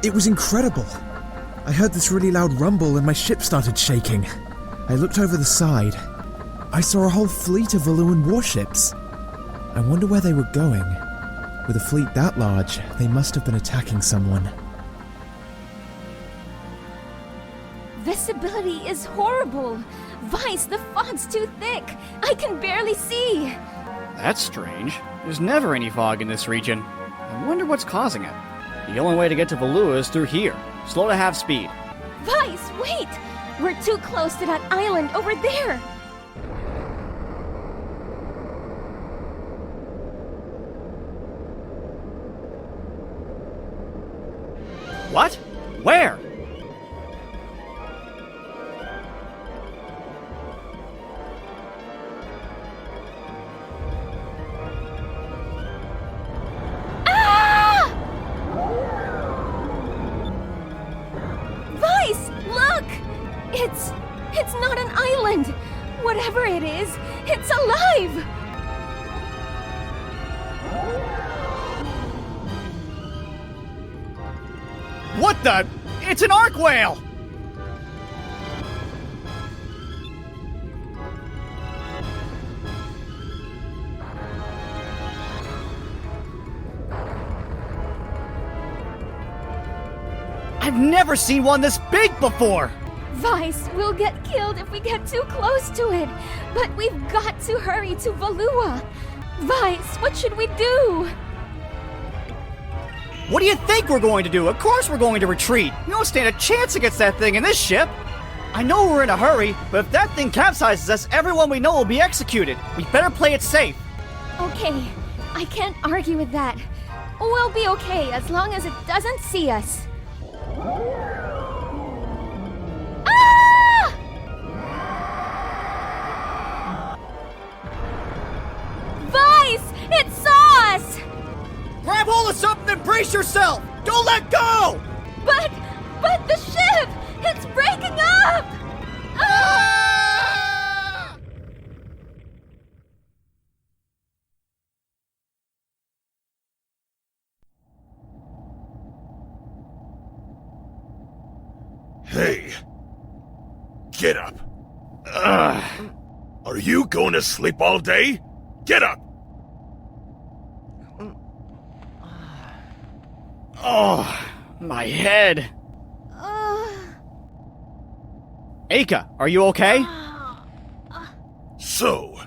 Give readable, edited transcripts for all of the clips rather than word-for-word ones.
It was incredible. I heard this really loud rumble and my ship started shaking. I looked over the side. I saw a whole fleet of Valuan warships. I wonder where they were going. With a fleet that large, they must have been attacking someone. Visibility is horrible. Vyse, the fog's too thick. I can barely see. That's strange. There's never any fog in this region. I wonder what's causing it. The only way to get to Valua is through here. Slow to half speed. Vyse, wait! We're too close to that island over there. What? Where? It's not an island! Whatever it is, it's alive! What the? It's an arcwhale! I've never seen one this big before! Vyse, we'll get killed if we get too close to it. But we've got to hurry to Valua. Vyse, what should we do? What do you think we're going to do? Of course we're going to retreat. We don't stand a chance against that thing in this ship. I know we're in a hurry, but if that thing capsizes us, everyone we know will be executed. We better play it safe. Okay, I can't argue with that. We'll be okay as long as it doesn't see us. Vyse! It saw us! Grab hold of something and brace yourself! Don't let go! But the ship! It's breaking up! Ah! Hey! Get up! Are you going to sleep all day? Get up! Oh, my head. Aika, are you okay? So,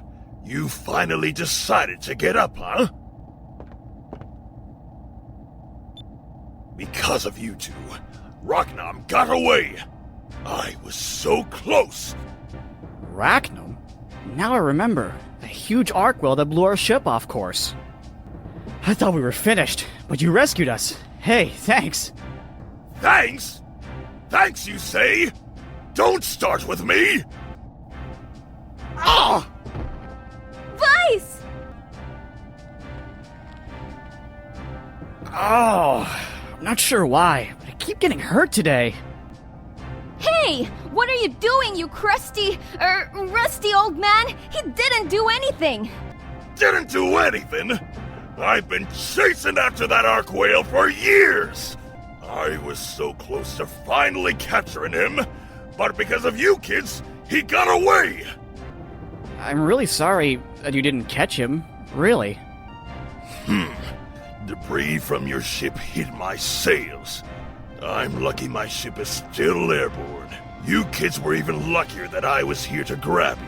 you finally decided to get up, huh? Because of you two, Rhaknam got away. I was so close. Rhaknam? Now I remember. The huge arcwhale that blew our ship off course. I thought we were finished, but you rescued us. Hey, thanks. Thanks? Thanks, you say? Don't start with me! Ah! Vyse! Oh, I'm not sure why, but I keep getting hurt today. Hey! What are you doing, you rusty old man? He didn't do anything! Didn't do anything? I've been chasing after that arcwhale for years! I was so close to finally capturing him, but because of you kids, he got away! I'm really sorry that you didn't catch him, really. Debris from your ship hit my sails. I'm lucky my ship is still airborne. You kids were even luckier that I was here to grab you.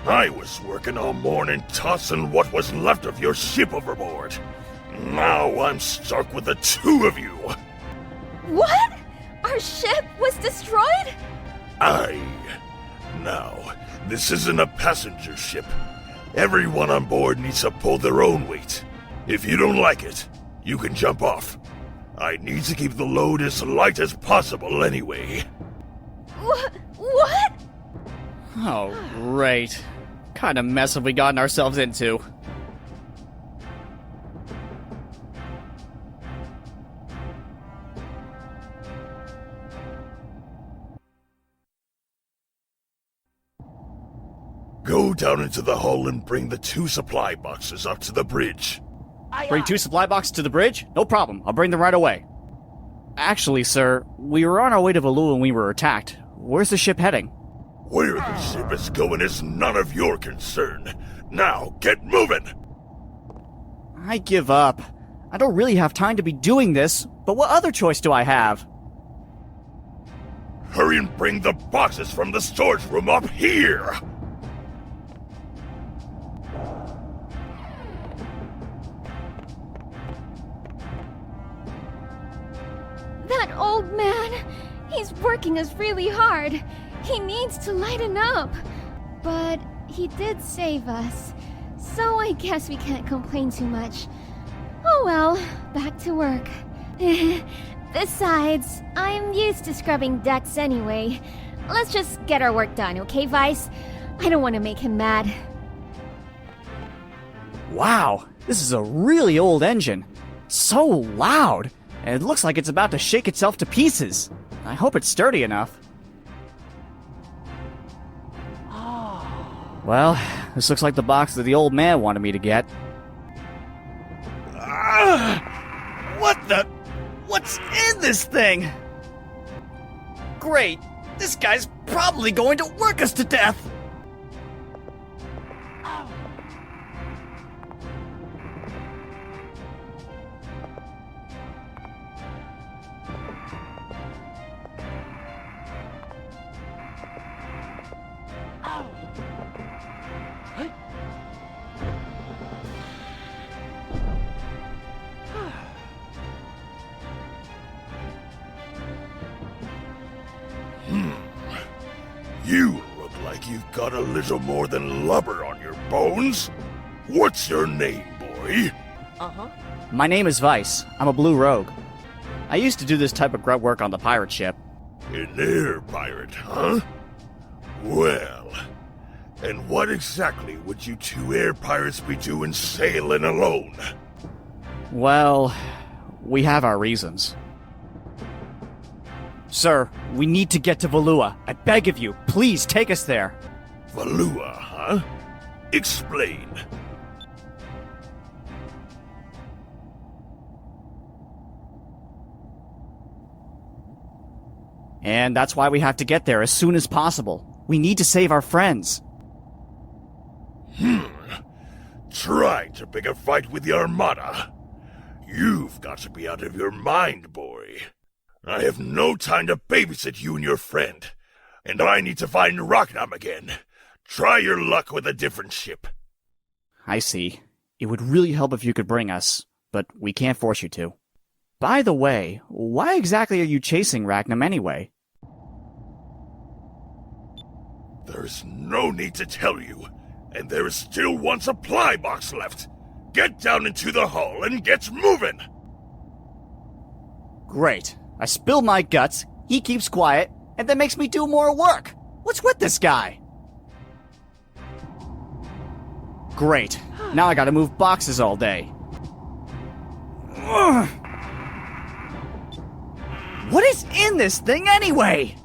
I was working all morning tossing what was left of your ship overboard. Now I'm stuck with the two of you. What? Our ship was destroyed? Aye. Now, this isn't a passenger ship. Everyone on board needs to pull their own weight. If you don't like it, you can jump off. I need to keep the load as light as possible anyway. What? Oh, great. What kind of mess have we gotten ourselves into? Go down into the hull and bring the 2 supply boxes up to the bridge. Bring 2 supply boxes to the bridge? No problem. I'll bring them right away. Actually, sir, we were on our way to Valua when we were attacked. Where's the ship heading? Where the ship is going is none of your concern. Now, get moving! I give up. I don't really have time to be doing this, but what other choice do I have? Hurry and bring the boxes from the storage room up here! That old man, he's working us really hard. He needs to lighten up. But he did save us, so I guess we can't complain too much. Oh well, back to work. Besides, I'm used to scrubbing decks anyway. Let's just get our work done, okay, Vyse? I don't want to make him mad. Wow, this is a really old engine. It's so loud, and it looks like it's about to shake itself to pieces. I hope it's sturdy enough. Well, this looks like the box that the old man wanted me to get. What the? What's in this thing? Great, this guy's probably going to work us to death. You look like you've got a little more than lubber on your bones. What's your name, boy? My name is Vyse. I'm a blue rogue. I used to do this type of grunt work on the pirate ship. An air pirate, huh? Well, and what exactly would you two air pirates be doing sailing alone? Well, we have our reasons. Sir, we need to get to Valua. I beg of you, please take us there. Valua, huh? Explain. And that's why we have to get there as soon as possible. We need to save our friends. Trying to pick a fight with the Armada. You've got to be out of your mind, boy. I have no time to babysit you and your friend. And I need to find Rhaknam again. Try your luck with a different ship. I see. It would really help if you could bring us, but we can't force you to. By the way, why exactly are you chasing Rhaknam anyway? There's no need to tell you, and there is still one supply box left. Get down into the hull and get moving! Great. I spill my guts, he keeps quiet, and then makes me do more work. What's with this guy? Great. Now I gotta move boxes all day. Ugh. What is in this thing anyway?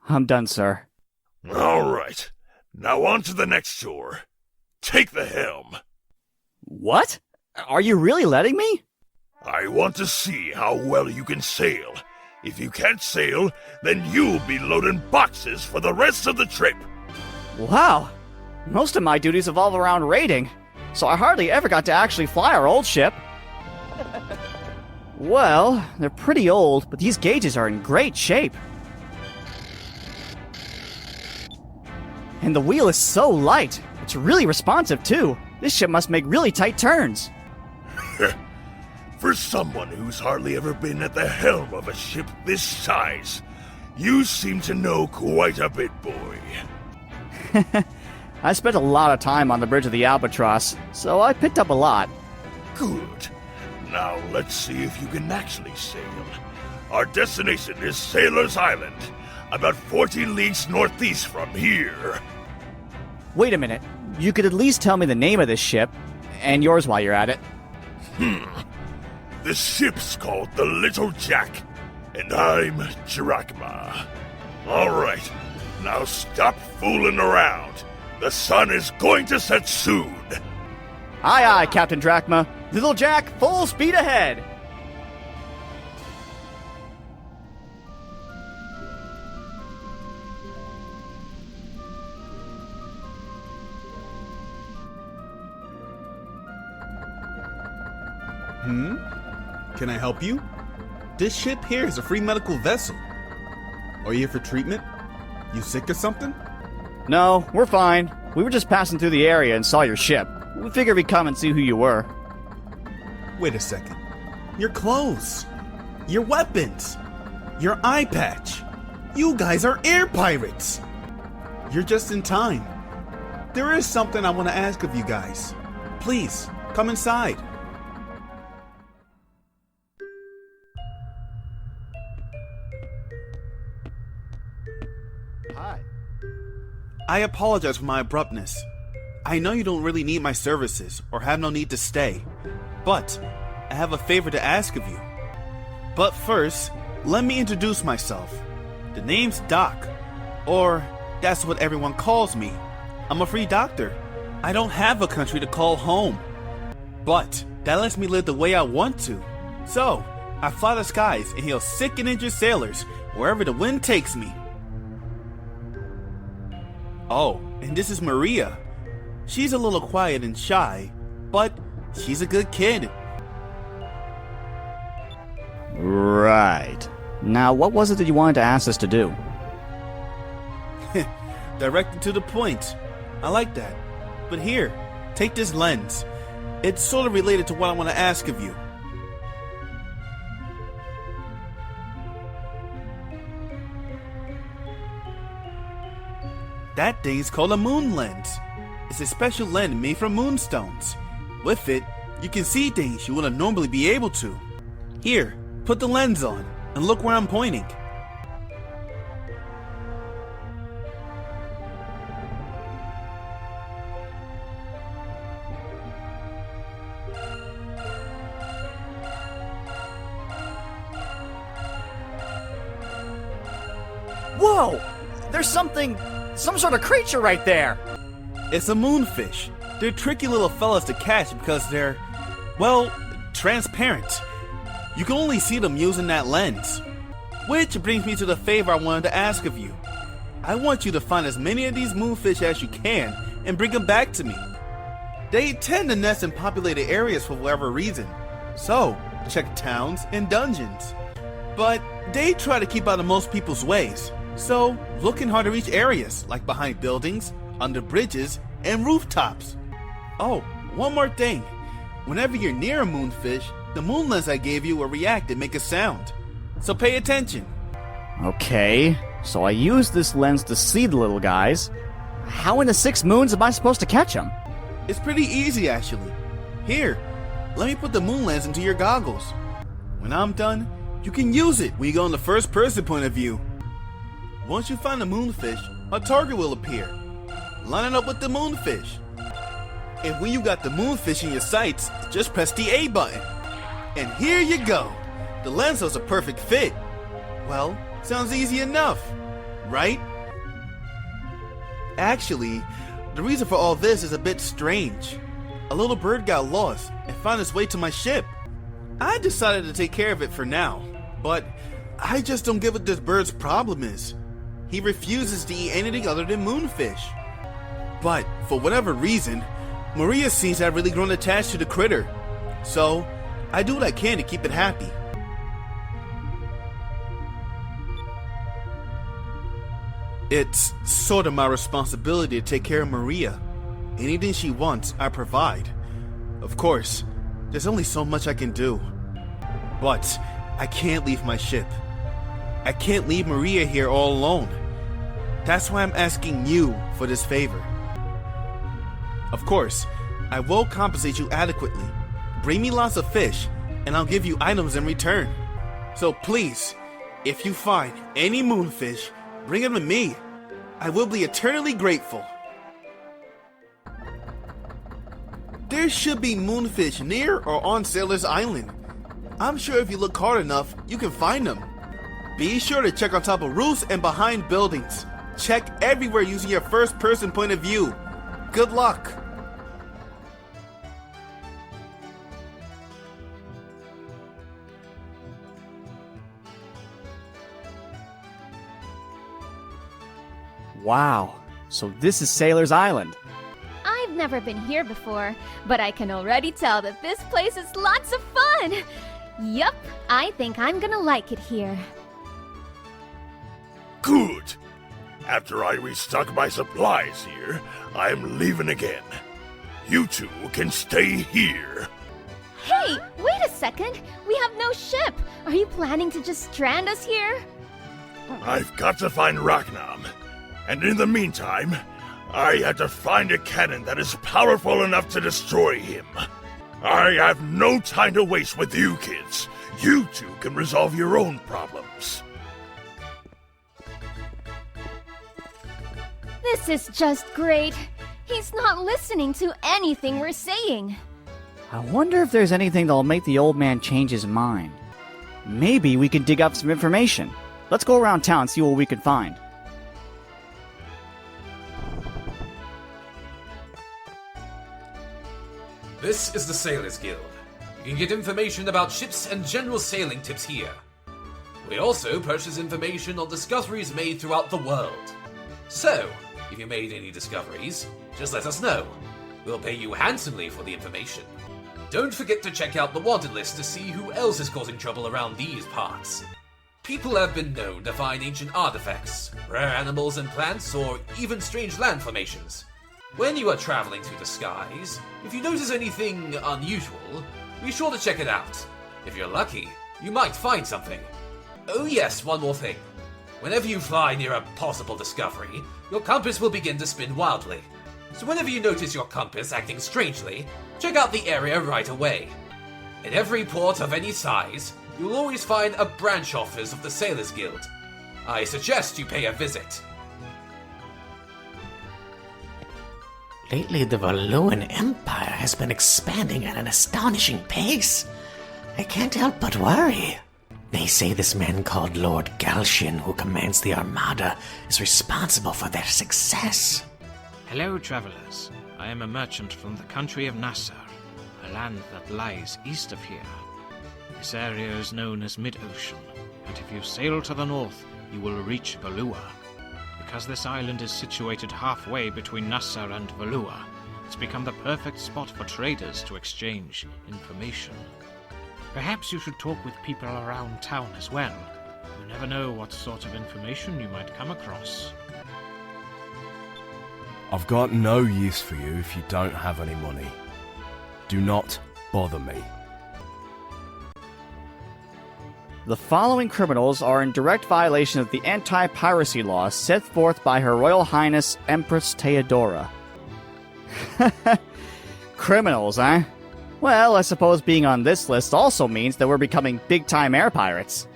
I'm done, sir. All right. Now on to the next shore. Take the helm. What? Are you really letting me? I want to see how well you can sail. If you can't sail, then you'll be loading boxes for the rest of the trip. Wow. Most of my duties evolve around raiding, so I hardly ever got to actually fly our old ship. Well, they're pretty old, but these gauges are in great shape. And the wheel is so light. It's really responsive, too. This ship must make really tight turns. For someone who's hardly ever been at the helm of a ship this size, you seem to know quite a bit, boy. I spent a lot of time on the bridge of the Albatross, so I picked up a lot. Good. Now let's see if you can actually sail. Our destination is Sailor's Island, about 40 leagues northeast from here. Wait a minute. You could at least tell me the name of this ship, and yours while you're at it. The ship's called the Little Jack, and I'm Drachma. Alright, now stop fooling around. The sun is going to set soon. Aye aye, Captain Drachma. Little Jack, full speed ahead! Can I help you? This ship here is a free medical vessel. Are you here for treatment? You sick or something? No, we're fine. We were just passing through the area and saw your ship. We figured we'd come and see who you were. Wait a second. Your clothes. Your weapons. Your eye patch. You guys are air pirates. You're just in time. There is something I want to ask of you guys. Please, come inside. Hi. I apologize for my abruptness. I know you don't really need my services or have no need to stay, but I have a favor to ask of you. But first, let me introduce myself. The name's Doc, or that's what everyone calls me. I'm a free doctor. I don't have a country to call home, but that lets me live the way I want to. So, I fly the skies and heal sick and injured sailors wherever the wind takes me. Oh, and this is Maria. She's a little quiet and shy, but she's a good kid. Right. Now, what was it that you wanted to ask us to do? Directed to the point. I like that. But here, take this lens. It's sort of related to what I want to ask of you. That thing's called a moon lens. It's a special lens made from moonstones. With it, you can see things you wouldn't normally be able to. Here, put the lens on, and look where I'm pointing. Whoa! There's some sort of creature right there! It's a moonfish. They're tricky little fellas to catch because they're, well, transparent. You can only see them using that lens. Which brings me to the favor I wanted to ask of you. I want you to find as many of these moonfish as you can and bring them back to me. They tend to nest in populated areas for whatever reason. So, check towns and dungeons. But they try to keep out of most people's ways. So, looking hard to reach areas like behind buildings, under bridges, and rooftops. Oh, one more thing. Whenever you're near a moonfish, the moon lens I gave you will react and make a sound. So pay attention. Okay, so I use this lens to see the little guys. How in the 6 moons am I supposed to catch them? It's pretty easy actually. Here, let me put the moon lens into your goggles. When I'm done, you can use it when you go in the first person point of view. Once you find the moonfish, a target will appear. Line it up with the moonfish. And when you got the moonfish in your sights, just press the A button. And here you go. The lens was a perfect fit. Well, sounds easy enough, right? Actually, the reason for all this is a bit strange. A little bird got lost and found its way to my ship. I decided to take care of it for now, but I just don't get what this bird's problem is. He refuses to eat anything other than moonfish. But for whatever reason, Maria seems to have really grown attached to the critter. So, I do what I can to keep it happy. It's sort of my responsibility to take care of Maria. Anything she wants, I provide. Of course, there's only so much I can do. But I can't leave my ship. I can't leave Maria here all alone. That's why I'm asking you for this favor. Of course, I will compensate you adequately. Bring me lots of fish, and I'll give you items in return. So please, if you find any moonfish, Bring him to me. I will be eternally grateful. There should be moonfish near or on Sailor's Island. I'm sure if you look hard enough, you can find them. Be sure to check on top of roofs and behind buildings. Check everywhere using your first-person point of view. Good luck! Wow, so this is Sailor's Island. I've never been here before, but I can already tell that this place is lots of fun! Yup, I think I'm gonna like it here. Good. After I restock my supplies here, I'm leaving again. You two can stay here. Hey, wait a second! We have no ship! Are you planning to just strand us here? I've got to find Rhaknam. And in the meantime, I had to find a cannon that is powerful enough to destroy him. I have no time to waste with you kids. You two can resolve your own problems. This is just great. He's not listening to anything we're saying. I wonder if there's anything that'll make the old man change his mind. Maybe we can dig up some information. Let's go around town and see what we can find. This is the Sailors Guild. You can get information about ships and general sailing tips here. We also purchase information on discoveries made throughout the world. So, if you made any discoveries, just let us know. We'll pay you handsomely for the information. Don't forget to check out the wanted list to see who else is causing trouble around these parts. People have been known to find ancient artifacts, rare animals and plants, or even strange land formations. When you are traveling through the skies, if you notice anything unusual, be sure to check it out. If you're lucky, you might find something. Oh yes, one more thing. Whenever you fly near a possible discovery, your compass will begin to spin wildly. So whenever you notice your compass acting strangely, check out the area right away. In every port of any size, you'll always find a branch office of the Sailors Guild. I suggest you pay a visit. Lately, the Valuan Empire has been expanding at an astonishing pace. I can't help but worry. They say this man called Lord Galcian, who commands the Armada, is responsible for their success. Hello, travelers. I am a merchant from the country of Nassar, a land that lies east of here. This area is known as Mid-Ocean, and if you sail to the north, you will reach Valua. Because this island is situated halfway between Nassar and Valua, it's become the perfect spot for traders to exchange information. Perhaps you should talk with people around town as well. You never know what sort of information you might come across. I've got no use for you if you don't have any money. Do not bother me. The following criminals are in direct violation of the anti-piracy laws set forth by Her Royal Highness Empress Theodora. Criminals, eh? Well, I suppose being on this list also means that we're becoming big-time air pirates.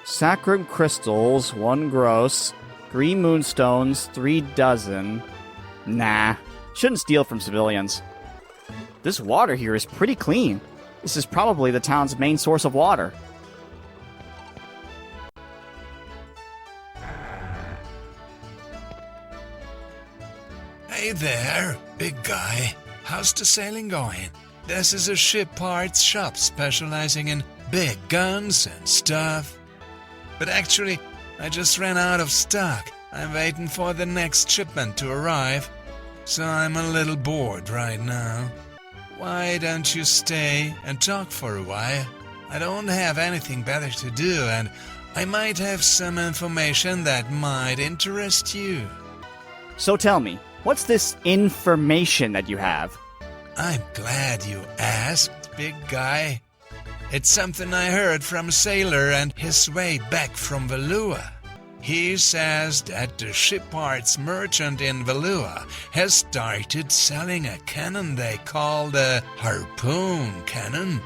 Sacrum crystals, 1 gross. Green moonstones, 3 dozen. Nah, shouldn't steal from civilians. This water here is pretty clean. This is probably the town's main source of water. Hey there, big guy. How's the sailing going? This is a ship parts shop specializing in big guns and stuff. But actually, I just ran out of stock. I'm waiting for the next shipment to arrive. So I'm a little bored right now. Why don't you stay and talk for a while? I don't have anything better to do, and I might have some information that might interest you. So tell me, what's this information that you have? I'm glad you asked, big guy. It's something I heard from a sailor on his way back from Valua. He says that the ship parts merchant in Valua has started selling a cannon they call the harpoon cannon.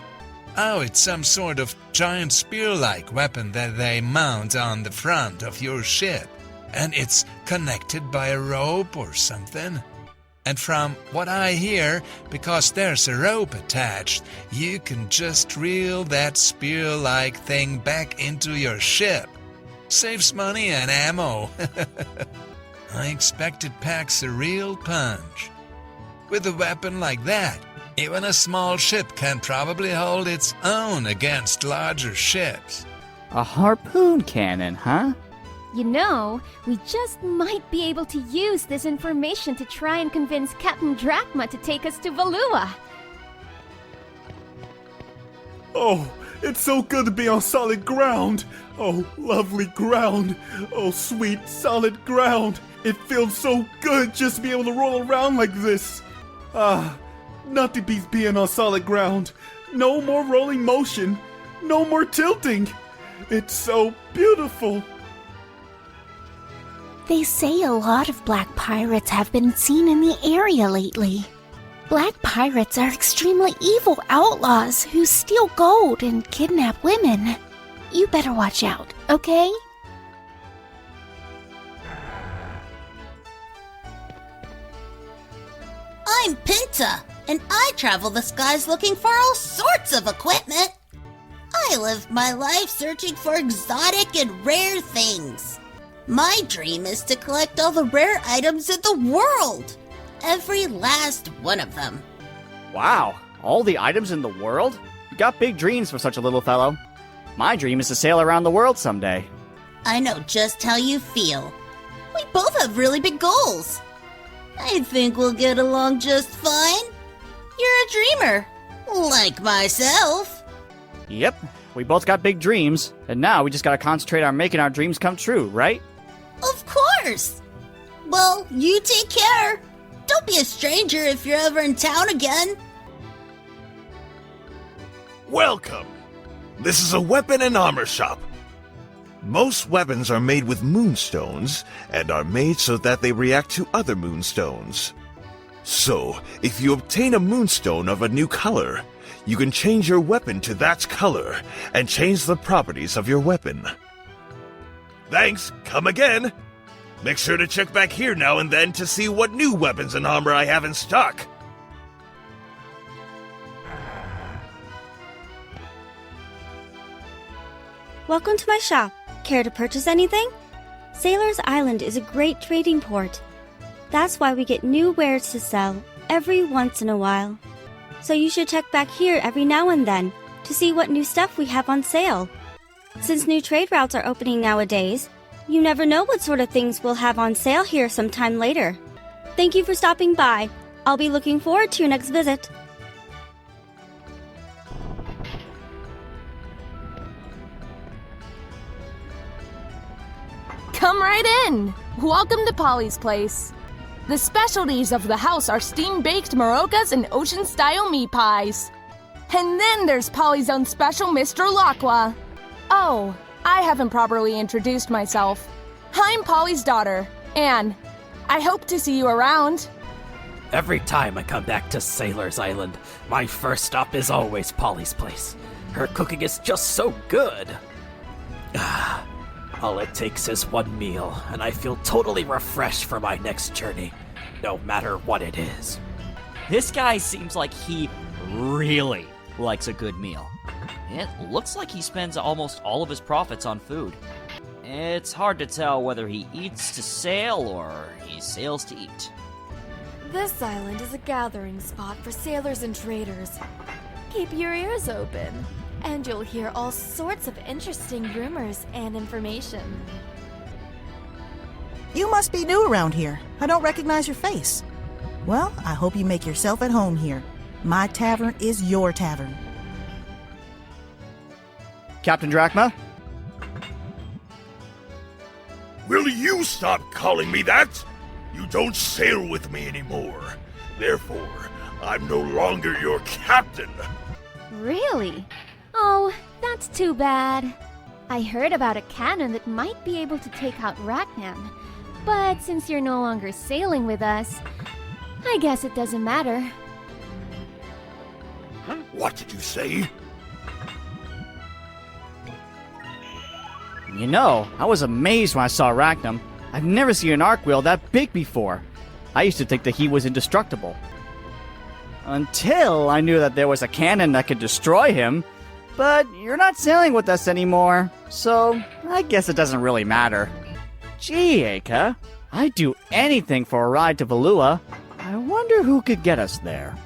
Oh, it's some sort of giant spear-like weapon that they mount on the front of your ship. And it's connected by a rope or something. And from what I hear, because there's a rope attached, you can just reel that spear-like thing back into your ship. Saves money and ammo. I expect it packs a real punch. With a weapon like that, even a small ship can probably hold its own against larger ships. A harpoon cannon, huh? You know, we just might be able to use this information to try and convince Captain Drachma to take us to Valua. Oh, it's so good to be on solid ground. Oh, lovely ground. Oh, sweet, solid ground. It feels so good just to be able to roll around like this. Ah, nothing beats being on solid ground. No more rolling motion. No more tilting. It's so beautiful. They say a lot of black pirates have been seen in the area lately. Black pirates are extremely evil outlaws who steal gold and kidnap women. You better watch out, okay? I'm Pinta, and I travel the skies looking for all sorts of equipment. I live my life searching for exotic and rare things. My dream is to collect all the rare items in the world. Every last one of them. Wow, all the items in the world? You got big dreams for such a little fellow. My dream is to sail around the world someday. I know just how you feel. We both have really big goals. I think we'll get along just fine. You're a dreamer, like myself. Yep, we both got big dreams, and now we just gotta concentrate on making our dreams come true, right? Of course. Well, you take care. Don't be a stranger if you're ever in town again. Welcome. This is a weapon and armor shop. Most weapons are made with moonstones and are made so that they react to other moonstones. So, if you obtain a moonstone of a new color, you can change your weapon to that color and change the properties of your weapon. Thanks, come again. Make sure to check back here now and then to see what new weapons and armor I have in stock. Welcome to my shop. Care to purchase anything? Sailor's Island is a great trading port. That's why we get new wares to sell every once in a while. So you should check back here every now and then to see what new stuff we have on sale. Since new trade routes are opening nowadays, you never know what sort of things we'll have on sale here sometime later. Thank you for stopping by. I'll be looking forward to your next visit. Come right in! Welcome to Polly's place. The specialties of the house are steam-baked marocas and ocean-style meat pies. And then there's Polly's own special Mr. Lacqua. Oh, I haven't properly introduced myself. I'm Polly's daughter, Anne. I hope to see you around. Every time I come back to Sailor's Island, my first stop is always Polly's place. Her cooking is just so good. All it takes is one meal, and I feel totally refreshed for my next journey, no matter what it is. This guy seems like he really likes a good meal. It looks like he spends almost all of his profits on food. It's hard to tell whether he eats to sail or he sails to eat. This island is a gathering spot for sailors and traders. Keep your ears open, and you'll hear all sorts of interesting rumors and information. You must be new around here. I don't recognize your face. Well, I hope you make yourself at home here. My tavern is your tavern. Captain Drachma? Will you stop calling me that? You don't sail with me anymore. Therefore, I'm no longer your captain. Really? Oh, that's too bad. I heard about a cannon that might be able to take out Rhaknam, but since you're no longer sailing with us, I guess it doesn't matter. What did you say? You know, I was amazed when I saw Rhaknam. I've never seen an arcwhale that big before. I used to think that he was indestructible. Until I knew that there was a cannon that could destroy him. But you're not sailing with us anymore, so I guess it doesn't really matter. Gee, Aika, I'd do anything for a ride to Valua. I wonder who could get us there.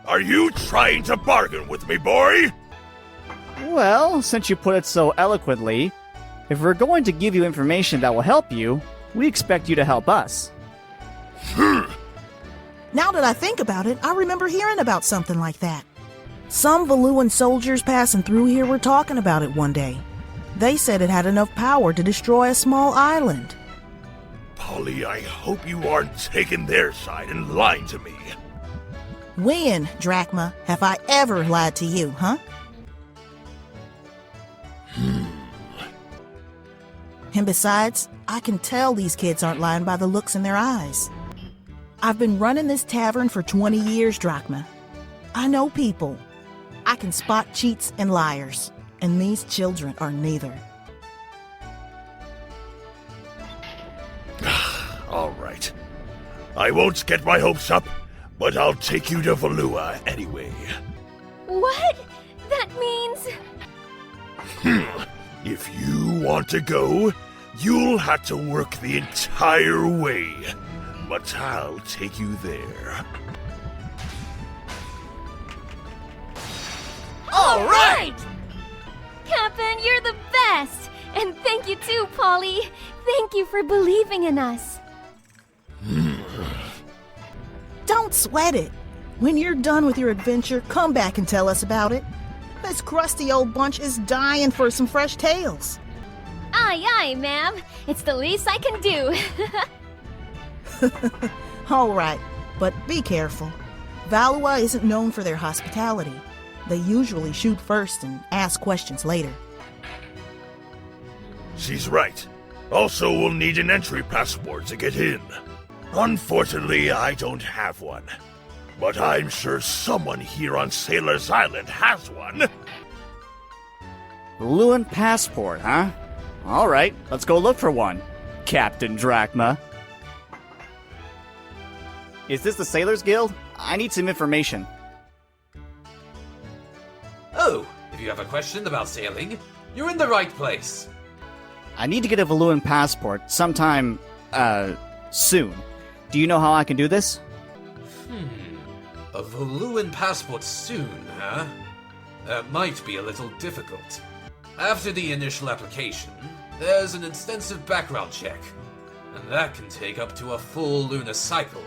Are you trying to bargain with me, boy? Well, since you put it so eloquently, if we're going to give you information that will help you, we expect you to help us. Now that I think about it, I remember hearing about something like that. Some Valuan soldiers passing through here were talking about it one day. They said it had enough power to destroy a small island. Polly, I hope you aren't taking their side and lying to me. When, Drachma, have I ever lied to you, huh? And besides, I can tell these kids aren't lying by the looks in their eyes. I've been running this tavern for 20 years, Drachma. I know people. I can spot cheats and liars, and these children are neither. All right. I won't get my hopes up, but I'll take you to Valua anyway. What? That means... If you want to go, you'll have to work the entire way. But I'll take you there. All right! Captain, you're the best! And thank you too, Polly. Thank you for believing in us. Don't sweat it. When you're done with your adventure, come back and tell us about it. This crusty old bunch is dying for some fresh tales. Aye, aye, ma'am. It's the least I can do. All right, but be careful. Valua isn't known for their hospitality. They usually shoot first and ask questions later. She's right. Also, we'll need an entry passport to get in. Unfortunately, I don't have one. But I'm sure someone here on Sailor's Island has one. Valuan passport, huh? Alright, let's go look for one. Captain Drachma. Is this the Sailors Guild? I need some information. Oh, if you have a question about sailing, you're in the right place. I need to get a Valuan passport sometime, soon. Do you know how I can do this? A Valuan passport soon, huh? That might be a little difficult. After the initial application, there's an extensive background check, and that can take up to a full lunar cycle.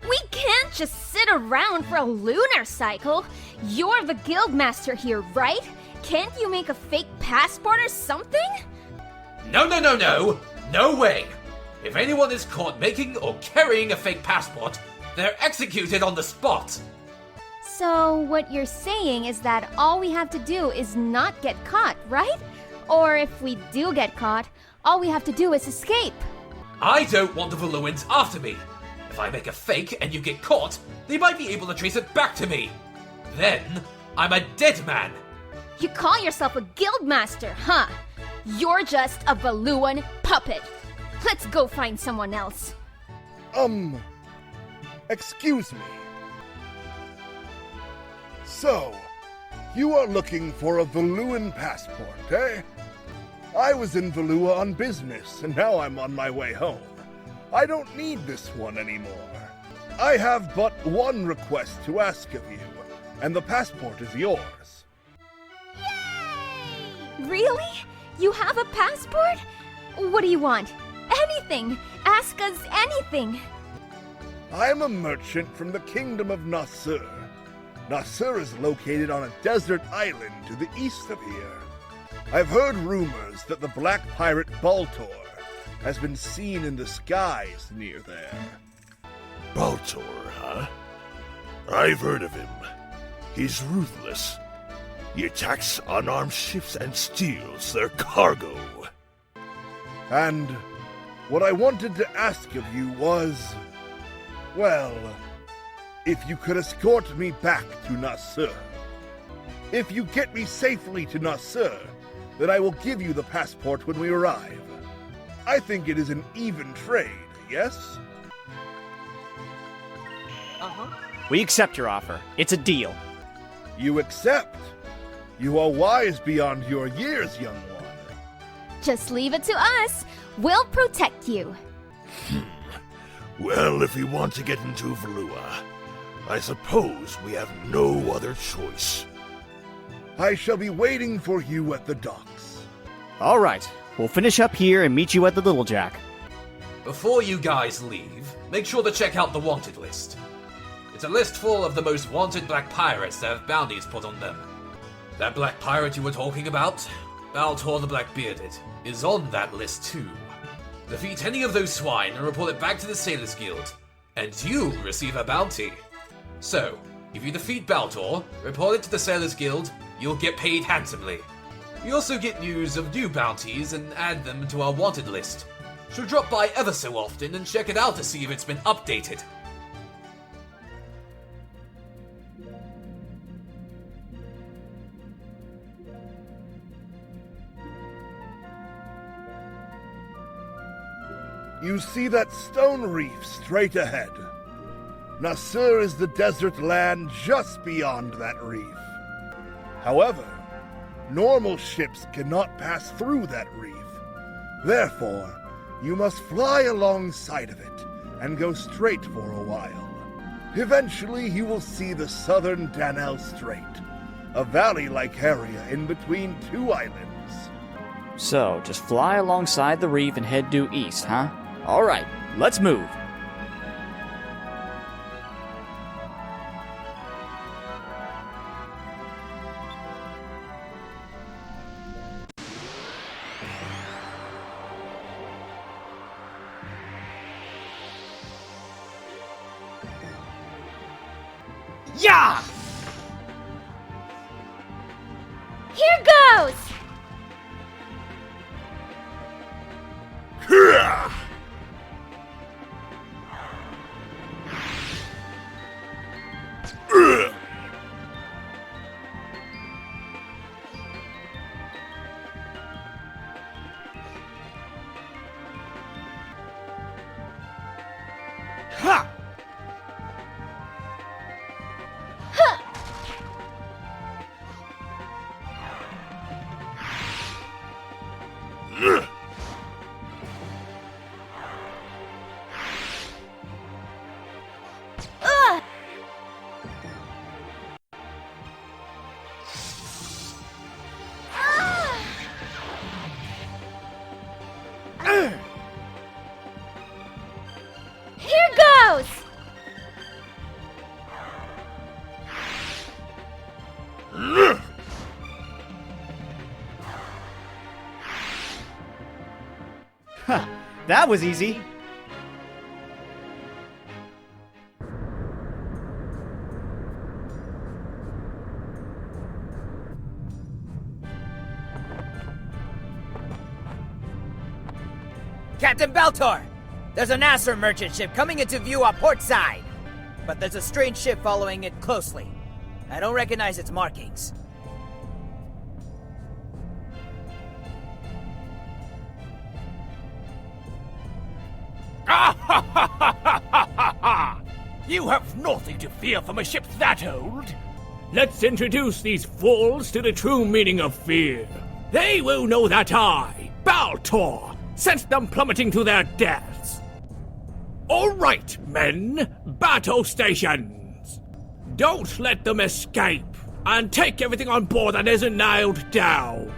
We can't just sit around for a lunar cycle. You're the Guildmaster here, right? Can't you make a fake passport or something? No! No way! If anyone is caught making or carrying a fake passport, they're executed on the spot! So, what you're saying is that all we have to do is not get caught, right? Or if we do get caught, all we have to do is escape. I don't want the Valuans after me. If I make a fake and you get caught, they might be able to trace it back to me. Then, I'm a dead man. You call yourself a Guildmaster, huh? You're just a Valuan puppet. Let's go find someone else. Excuse me. So, you are looking for a Valuan passport, eh? I was in Valua on business, and now I'm on my way home. I don't need this one anymore. I have but one request to ask of you, and the passport is yours. Really? You have a passport? What do you want? Anything! Ask us anything! I am a merchant from the Kingdom of Nasur. Nasur is located on a desert island to the east of here. I've heard rumors that the black pirate Baltor has been seen in the skies near there. Baltor, huh? I've heard of him. He's ruthless. He attacks unarmed ships and steals their cargo. And what I wanted to ask of you was, well, if you could escort me back to Nasur. If you get me safely to Nasser, then I will give you the passport when we arrive. I think it is an even trade, yes? We accept your offer. It's a deal. You accept? You are wise beyond your years, young one. Just leave it to us. We'll protect you. Well, if we want to get into Valua, I suppose we have no other choice. I shall be waiting for you at the docks. All right. We'll finish up here and meet you at the Little Jack. Before you guys leave, make sure to check out the wanted list. It's a list full of the most wanted black pirates that have bounties put on them. That black pirate you were talking about, Baltor the Black-Bearded, is on that list too. Defeat any of those swine and report it back to the Sailors Guild, and you'll receive a bounty. So, if you defeat Baltor, report it to the Sailors Guild, you'll get paid handsomely. We also get news of new bounties and add them to our wanted list. So drop by ever so often and check it out to see if it's been updated. You see that stone reef straight ahead. Nasser is the desert land just beyond that reef. However, normal ships cannot pass through that reef. Therefore, you must fly alongside of it and go straight for a while. Eventually, you will see the southern Danelle Strait, a valley-like area in between two islands. So, just fly alongside the reef and head due east, huh? All right, let's move. Yeah! Here goes! That was easy. Captain Baltor! There's a Nasser merchant ship coming into view on port side. But there's a strange ship following it closely. I don't recognize its markings. You have nothing to fear from a ship that old. Let's introduce these fools to the true meaning of fear. They will know that I, Baltor, sent them plummeting to their deaths. All right, men, battle stations. Don't let them escape, and take everything on board that isn't nailed down.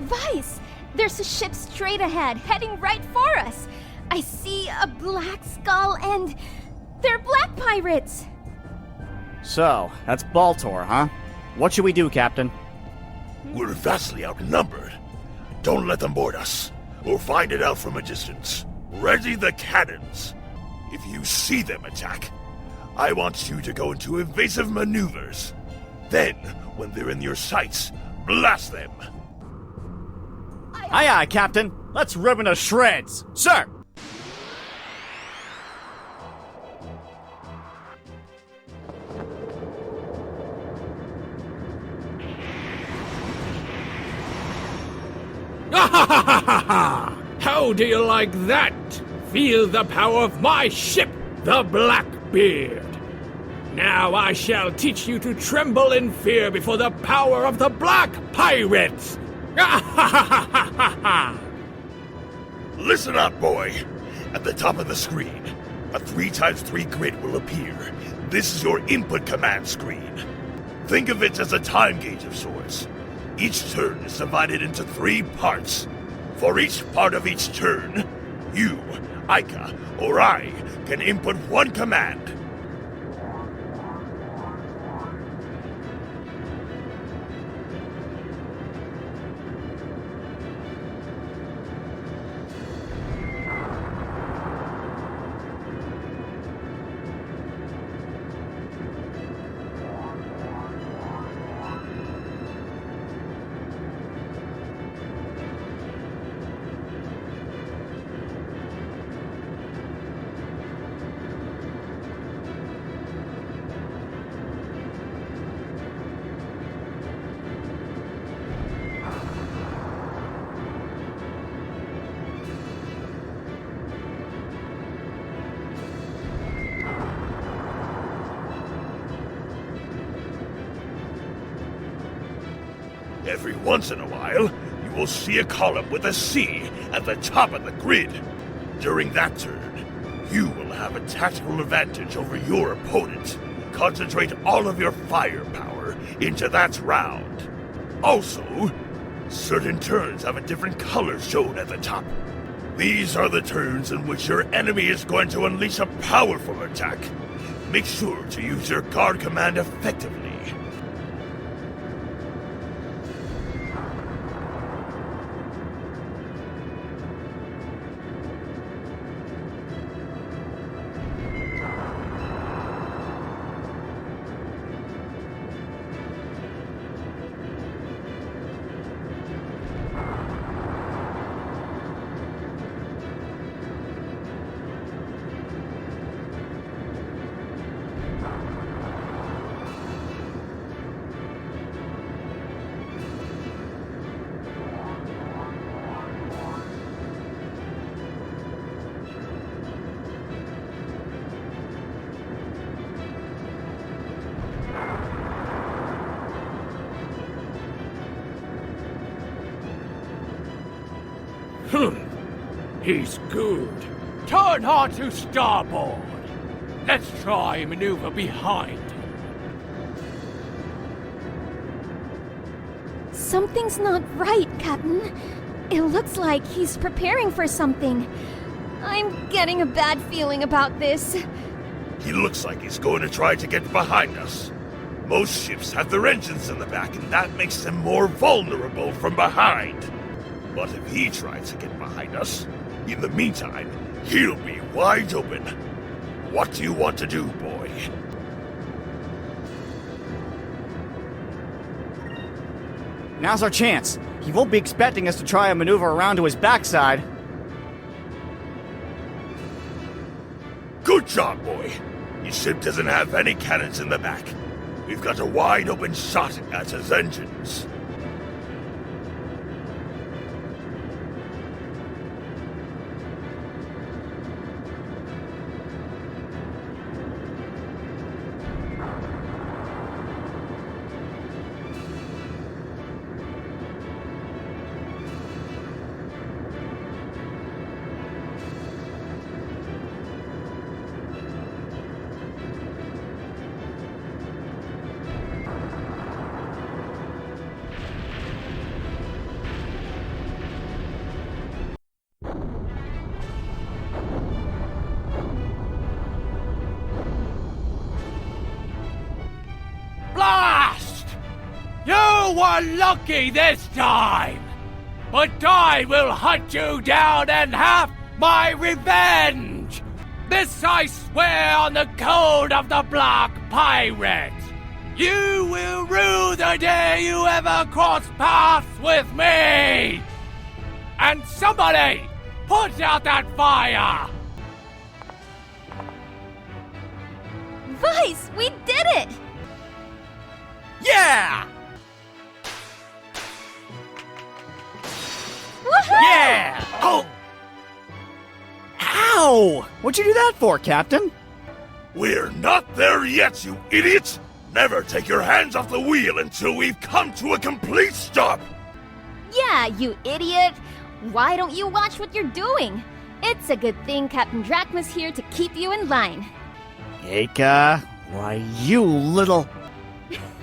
Vyse! There's a ship straight ahead, heading right for us. I see a black skull and they're black pirates. So, that's Baltor, huh? What should we do, Captain? We're vastly outnumbered. Don't let them board us. We'll find it out from a distance. Ready the cannons. If you see them attack, I want you to go into evasive maneuvers. Then, when they're in your sights, blast them. Aye, aye, Captain. Let's rip them to shreds. Sir! How do you like that? Feel the power of my ship, the Blackbeard. Now I shall teach you to tremble in fear before the power of the Black Pirates. Listen up, boy. At the top of the screen, a 3x3 grid will appear. This is your input command screen. Think of it as a time gauge of sorts. Each turn is divided into 3 parts. For each part of each turn, you, Aika, or I can input 1 command. Every once in a while, you will see a column with a C at the top of the grid. During that turn, you will have a tactical advantage over your opponent. Concentrate all of your firepower into that round. Also, certain turns have a different color shown at the top. These are the turns in which your enemy is going to unleash a powerful attack. Make sure to use your guard command effectively. He's good. Turn hard to starboard. Let's try a maneuver behind him. Something's not right, Captain. It looks like he's preparing for something. I'm getting a bad feeling about this. He looks like he's going to try to get behind us. Most ships have their engines in the back, and that makes them more vulnerable from behind. But if he tries to get behind us, in the meantime, he'll be wide open. What do you want to do, boy? Now's our chance. He won't be expecting us to try a maneuver around to his backside. Good job, boy. His ship doesn't have any cannons in the back. We've got a wide open shot at his engines. Blast! You were lucky this time! But I will hunt you down and have my revenge! This I swear on the code of the Black Pirate! You will rue the day you ever cross paths with me! And somebody, put out that fire! Vyse, we did it! Yeah! Whoa! What'd you do that for, Captain? We're not there yet, you idiots! Never take your hands off the wheel until we've come to a complete stop! Yeah, you idiot! Why don't you watch what you're doing? It's a good thing Captain Drachma's here to keep you in line. Aika, why you little...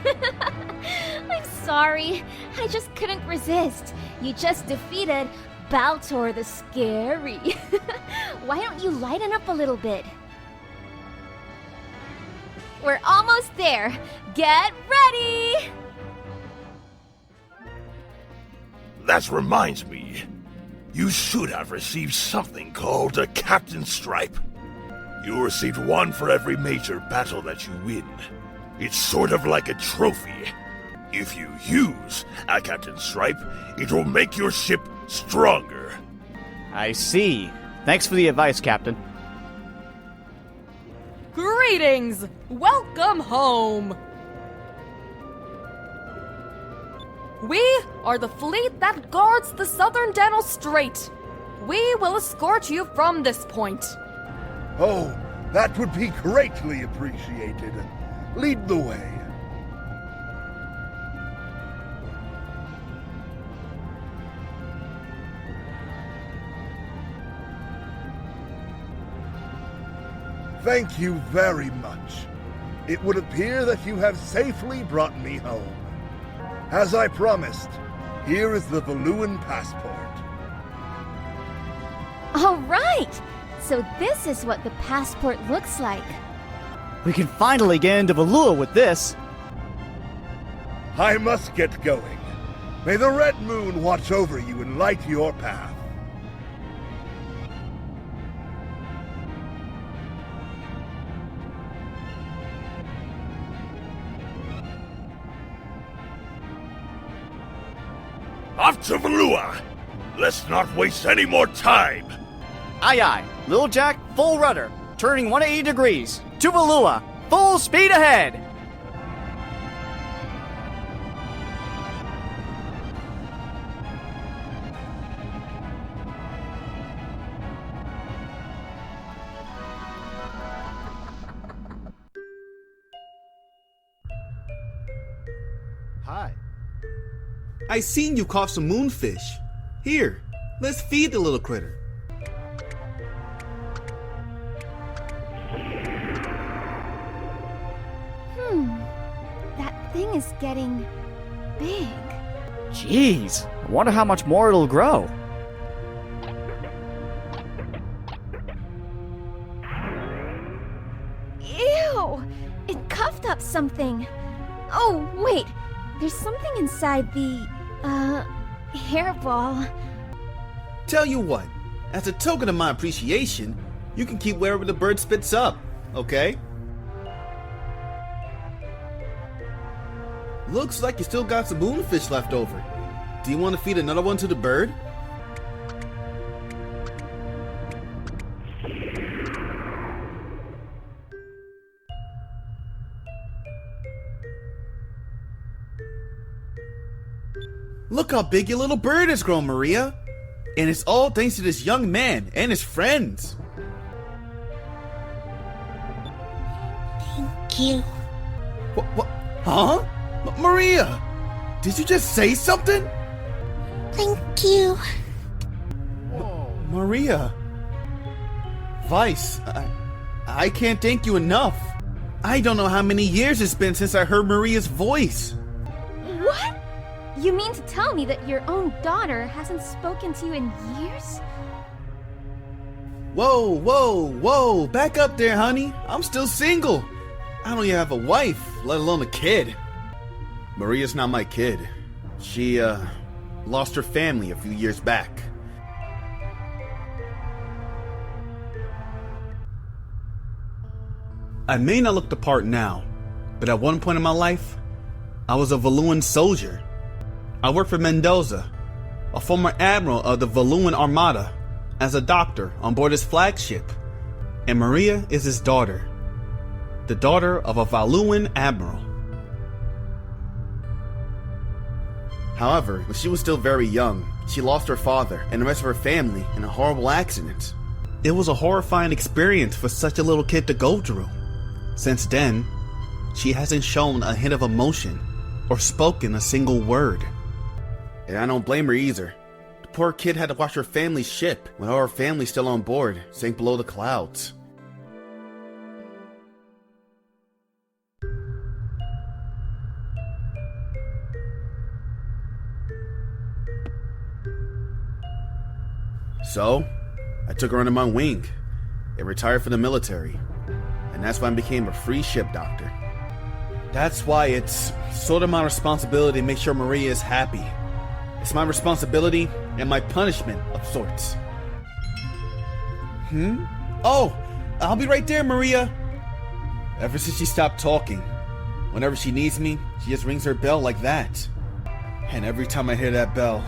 I'm sorry. I just couldn't resist. You just defeated Baltor the Scary. Why don't you lighten up a little bit? We're almost there. Get ready! That reminds me. You should have received something called a Captain's Stripe. You received one for every major battle that you win. It's sort of like a trophy. If you use a Captain's Stripe, it will make your ship stronger. I see. Thanks for the advice, Captain. Greetings! Welcome home! We are the fleet that guards the Southern Channel Strait. We will escort you from this point. Oh, that would be greatly appreciated. Lead the way. Thank you very much. It would appear that you have safely brought me home. As I promised, here is the Valuan passport. All right! So this is what the passport looks like. We can finally get into Valua with this. I must get going. May the red moon watch over you and light your path. Off to Valua! Let's not waste any more time! Aye aye. Little Jack, full rudder. Turning 180 degrees. To Valua. Full speed ahead! Hi. I seen you caught some moonfish. Here, let's feed the little critter. That thing is getting big. Jeez, I wonder how much more it'll grow. Ew! It coughed up something. Oh, wait. There's something inside the, hairball. Tell you what, as a token of my appreciation, you can keep wherever the bird spits up, okay? Looks like you still got some moonfish left over. Do you want to feed another one to the bird? Look how big your little bird has grown, Maria. And it's all thanks to this young man and his friends. Thank you. What? Huh? Maria, did you just say something? Thank you. Maria. Vyse, I can't thank you enough. I don't know how many years it's been since I heard Maria's voice. What? You mean to tell me that your own daughter hasn't spoken to you in years? Whoa. Back up there, honey. I'm still single. I don't even have a wife, let alone a kid. Maria's not my kid. She, lost her family a few years back. I may not look the part now, but at one point in my life, I was a Valuan soldier. I worked for Mendoza, a former admiral of the Valuan Armada, as a doctor on board his flagship. And Maria is his daughter, the daughter of a Valuan admiral. However, when she was still very young, she lost her father and the rest of her family in a horrible accident. It was a horrifying experience for such a little kid to go through. Since then, she hasn't shown a hint of emotion or spoken a single word. And I don't blame her either. The poor kid had to watch her family's ship, when all her family's still on board, sink below the clouds. So, I took her under my wing and retired from the military. And that's when I became a free ship doctor. That's why it's sort of my responsibility to make sure Maria is happy. It's my responsibility and my punishment of sorts. Oh, I'll be right there, Maria. Ever since she stopped talking, whenever she needs me, she just rings her bell like that. And every time I hear that bell,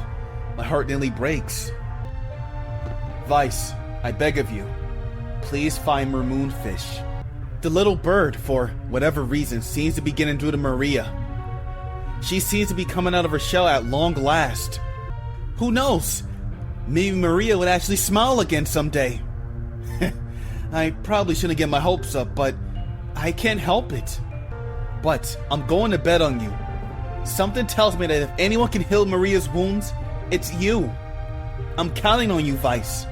my heart nearly breaks. Vyse, I beg of you, please find Moonfish. The little bird, for whatever reason, seems to be getting through to Maria. She seems to be coming out of her shell at long last. Who knows? Maybe Maria would actually smile again someday. I probably shouldn't get my hopes up, but I can't help it. But I'm going to bet on you. Something tells me that if anyone can heal Maria's wounds, it's you. I'm counting on you, Vyse.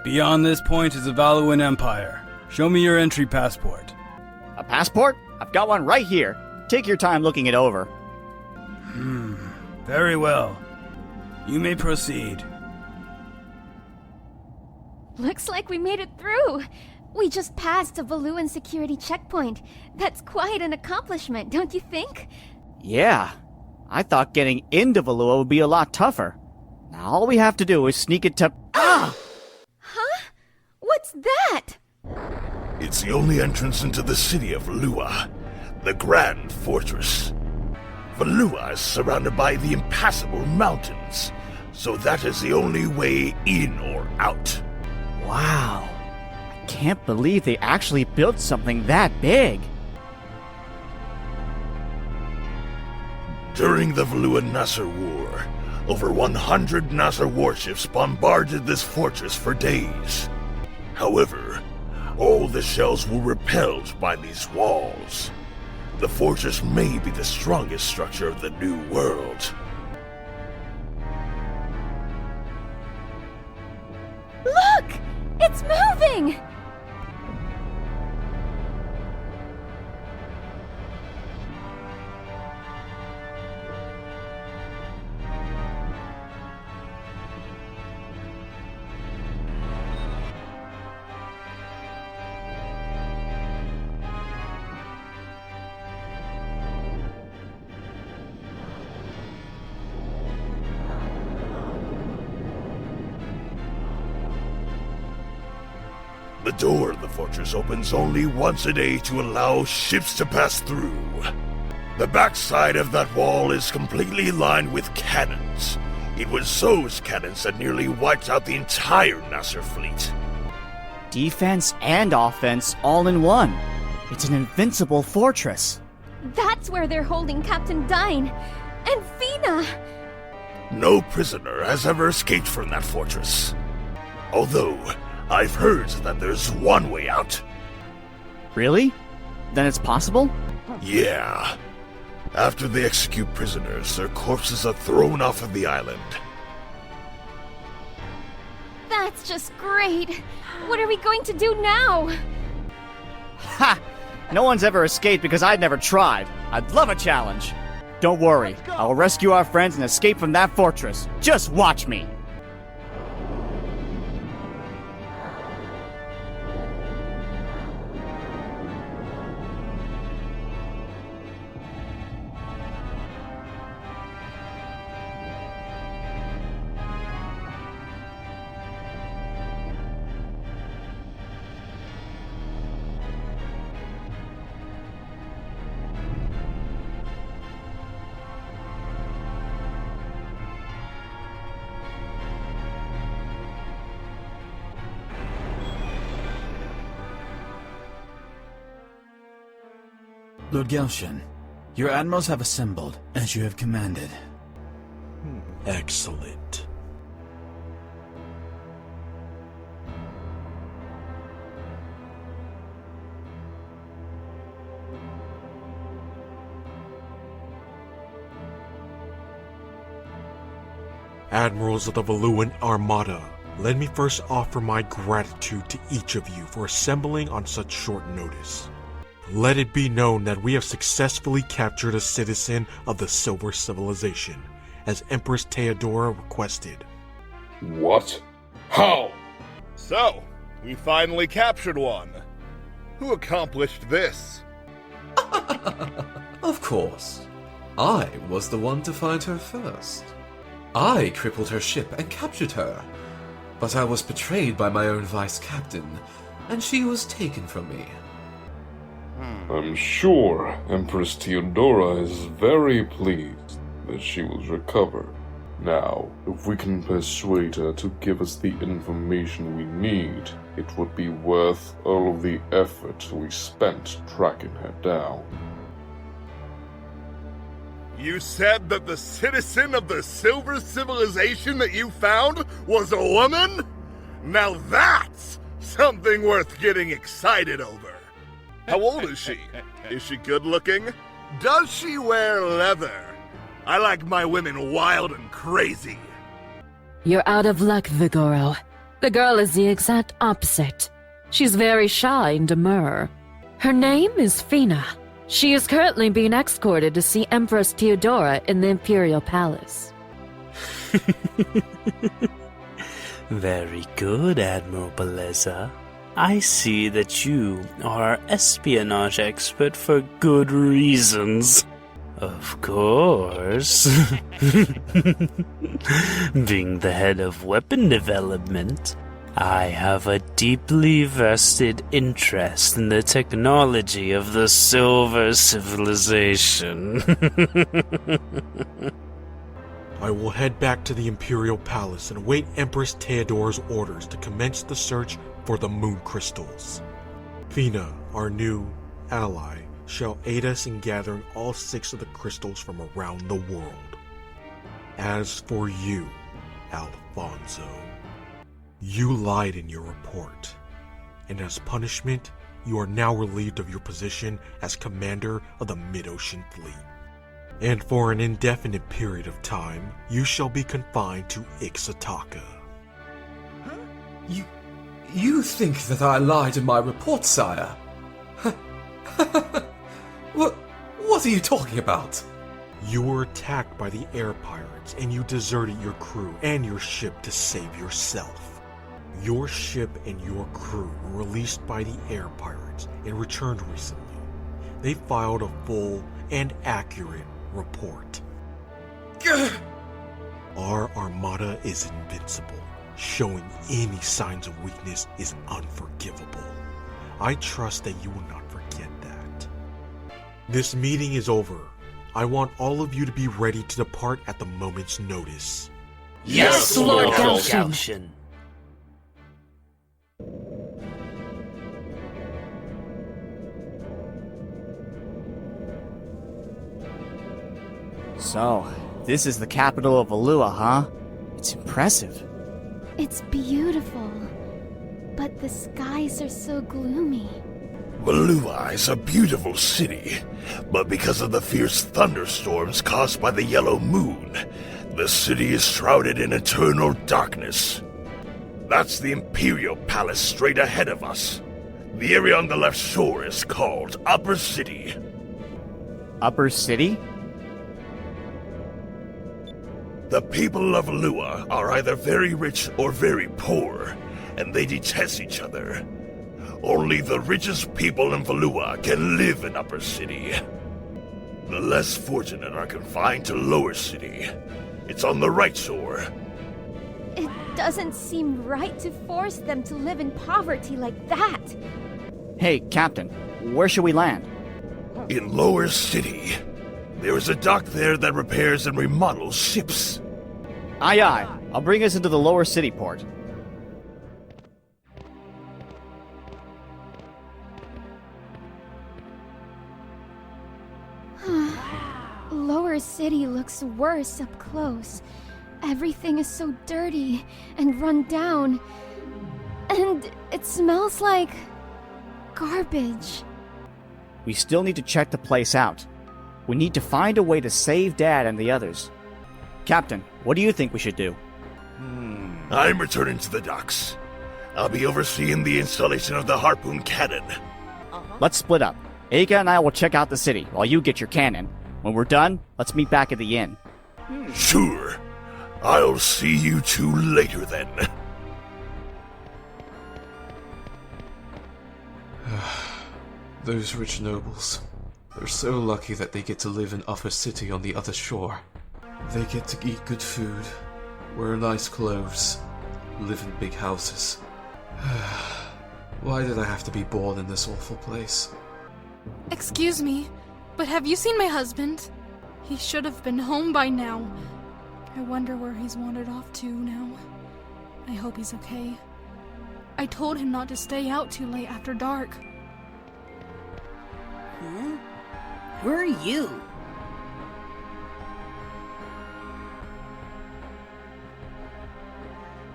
Beyond this point is the Valuan Empire. Show me your entry passport. A passport? I've got one right here. Take your time looking it over. Very well. You may proceed. Looks like we made it through. We just passed a Valuan security checkpoint. That's quite an accomplishment, don't you think? Yeah. I thought getting into Valua would be a lot tougher. Now all we have to do is sneak it to... Ah! Huh? What's that? It's the only entrance into the city of Valua, the Grand Fortress. Valua is surrounded by the impassable mountains, so that is the only way in or out. Wow. I can't believe they actually built something that big. During the Valua-Nasser War, over 100 Nasser warships bombarded this fortress for days. However, all the shells were repelled by these walls. The fortress may be the strongest structure of the New World. Look! It's moving! The door of the fortress opens only once a day to allow ships to pass through. The backside of that wall is completely lined with cannons. It was those cannons that nearly wiped out the entire Nasser fleet. Defense and offense all in one. It's an invincible fortress. That's where they're holding Captain Dyne and Fina. No prisoner has ever escaped from that fortress. Although, I've heard that there's one way out. Really? Then it's possible? Yeah. After they execute prisoners, their corpses are thrown off of the island. That's just great. What are we going to do now? Ha! No one's ever escaped because I'd never tried. I'd love a challenge. Don't worry, I'll rescue our friends and escape from that fortress. Just watch me. Lord Galcian, your admirals have assembled, as you have commanded. Excellent. Admirals of the Valuan Armada, let me first offer my gratitude to each of you for assembling on such short notice. Let it be known that we have successfully captured a citizen of the Silver Civilization, as Empress Theodora requested. What? How? So, we finally captured one. Who accomplished this? Of course. I was the one to find her first. I crippled her ship and captured her. But I was betrayed by my own vice captain, and she was taken from me. I'm sure Empress Theodora is very pleased that she was recovered. Now, if we can persuade her to give us the information we need, it would be worth all of the effort we spent tracking her down. You said that the citizen of the Silver Civilization that you found was a woman? Now that's something worth getting excited over. How old is she? Is she good looking? Does she wear leather? I like my women wild and crazy. You're out of luck, Vigoro. The girl is the exact opposite. She's very shy and demure. Her name is Fina. She is currently being escorted to see Empress Theodora in the Imperial Palace. Very good, Admiral Belleza. I see that you are an espionage expert for good reasons. Of course. Being the head of weapon development, I have a deeply vested interest in the technology of the Silver Civilization. I will head back to the Imperial Palace and await Empress Theodora's orders to commence the search for the moon crystals. Fina, our new ally, shall aid us in gathering all 6 of the crystals from around the world. As for you, Alfonso, you lied in your report, and as punishment, you are now relieved of your position as commander of the Mid-Ocean Fleet. And for an indefinite period of time, you shall be confined to Ixataka. You think that I lied in my report, sire? What are you talking about? You were attacked by the air pirates, and you deserted your crew and your ship to save yourself. Your ship and your crew were released by the air pirates and returned recently. They filed a full and accurate report. Our armada is invincible. Showing any signs of weakness is unforgivable. I trust that you will not forget that. This meeting is over. I want all of you to be ready to depart at the moment's notice. Yes, Lord Galcian. So, this is the capital of Valua, huh? It's impressive. It's beautiful, but the skies are so gloomy. Valua is a beautiful city, but because of the fierce thunderstorms caused by the yellow moon, the city is shrouded in eternal darkness. That's the Imperial Palace straight ahead of us. The area on the left shore is called Upper City. Upper City? The people of Valua are either very rich or very poor, and they detest each other. Only the richest people in Valua can live in Upper City. The less fortunate are confined to Lower City. It's on the right shore. It doesn't seem right to force them to live in poverty like that. Hey, Captain, where should we land? In Lower City. There is a dock there that repairs and remodels ships. Aye aye, I'll bring us into the Lower City port. Lower City looks worse up close. Everything is so dirty and run down. And it smells like garbage. We still need to check the place out. We need to find a way to save Dad and the others. Captain, what do you think we should do? I'm returning to the docks. I'll be overseeing the installation of the harpoon cannon. Let's split up. Aika and I will check out the city while you get your cannon. When we're done, let's meet back at the inn. Sure. I'll see you two later then. Those rich nobles. They're so lucky that they get to live in Upper City on the other shore. They get to eat good food, wear nice clothes, live in big houses. Why did I have to be born in this awful place? Excuse me, but have you seen my husband? He should have been home by now. I wonder where he's wandered off to now. I hope he's okay. I told him not to stay out too late after dark. Huh? Who are you?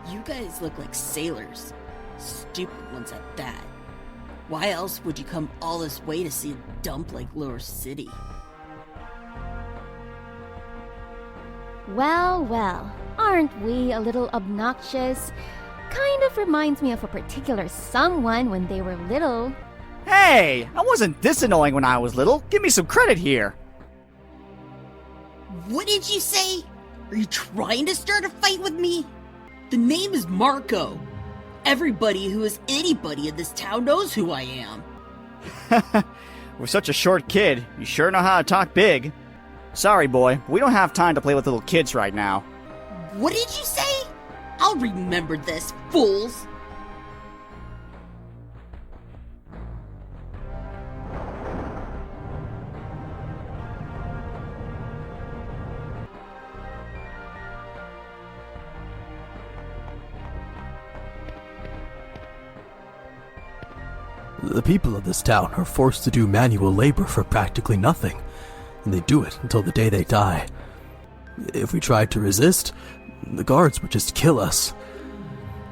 You guys look like sailors. Stupid ones at that. Why else would you come all this way to see a dump like Lower City? Well, well, aren't we a little obnoxious? Kind of reminds me of a particular someone when they were little. Hey! I wasn't this annoying when I was little. Give me some credit here. What did you say? Are you trying to start a fight with me? The name is Marco. Everybody who is anybody in this town knows who I am. We're such a short kid. You sure know how to talk big. Sorry, boy. We don't have time to play with little kids right now. What did you say? I'll remember this, fools. The people of this town are forced to do manual labor for practically nothing, and they do it until the day they die. If we tried to resist, the guards would just kill us.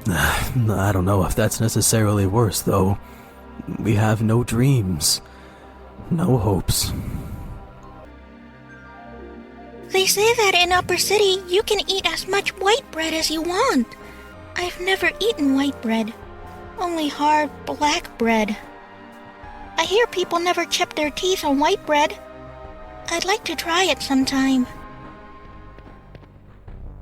I don't know if that's necessarily worse, though. We have no dreams, no hopes. They say that in Upper City, you can eat as much white bread as you want. I've never eaten white bread. Only hard, black bread. I hear people never chip their teeth on white bread. I'd like to try it sometime.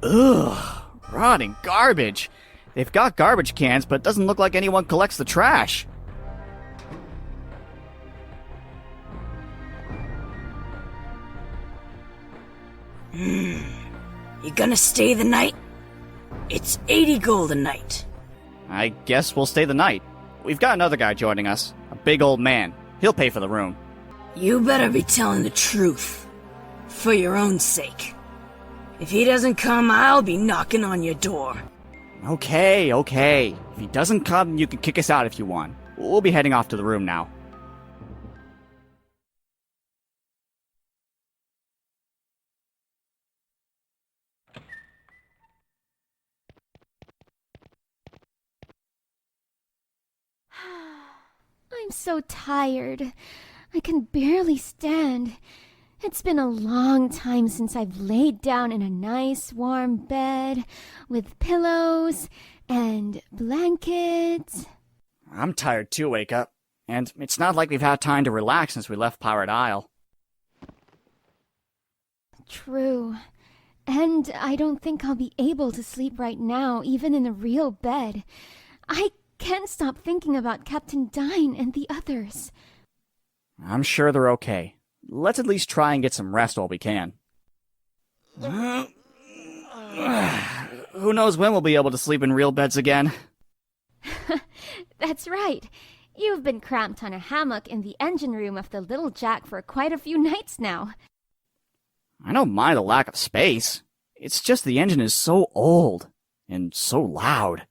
Ugh, rotting garbage. They've got garbage cans, but it doesn't look like anyone collects the trash. You gonna stay the night? It's 80 gold a night. I guess we'll stay the night. We've got another guy joining us. A big old man. He'll pay for the room. You better be telling the truth. For your own sake. If he doesn't come, I'll be knocking on your door. Okay. If he doesn't come, you can kick us out if you want. We'll be heading off to the room now. I'm so tired. I can barely stand. It's been a long time since I've laid down in a nice warm bed with pillows and blankets. I'm tired too, Aika. And it's not like we've had time to relax since we left Pirate Isle. True. And I don't think I'll be able to sleep right now, even in a real bed. I can't stop thinking about Captain Dyne and the others. I'm sure they're okay. Let's at least try and get some rest while we can. Who knows when we'll be able to sleep in real beds again? That's right. You've been cramped on a hammock in the engine room of the Little Jack for quite a few nights now. I don't mind the lack of space. It's just the engine is so old and so loud.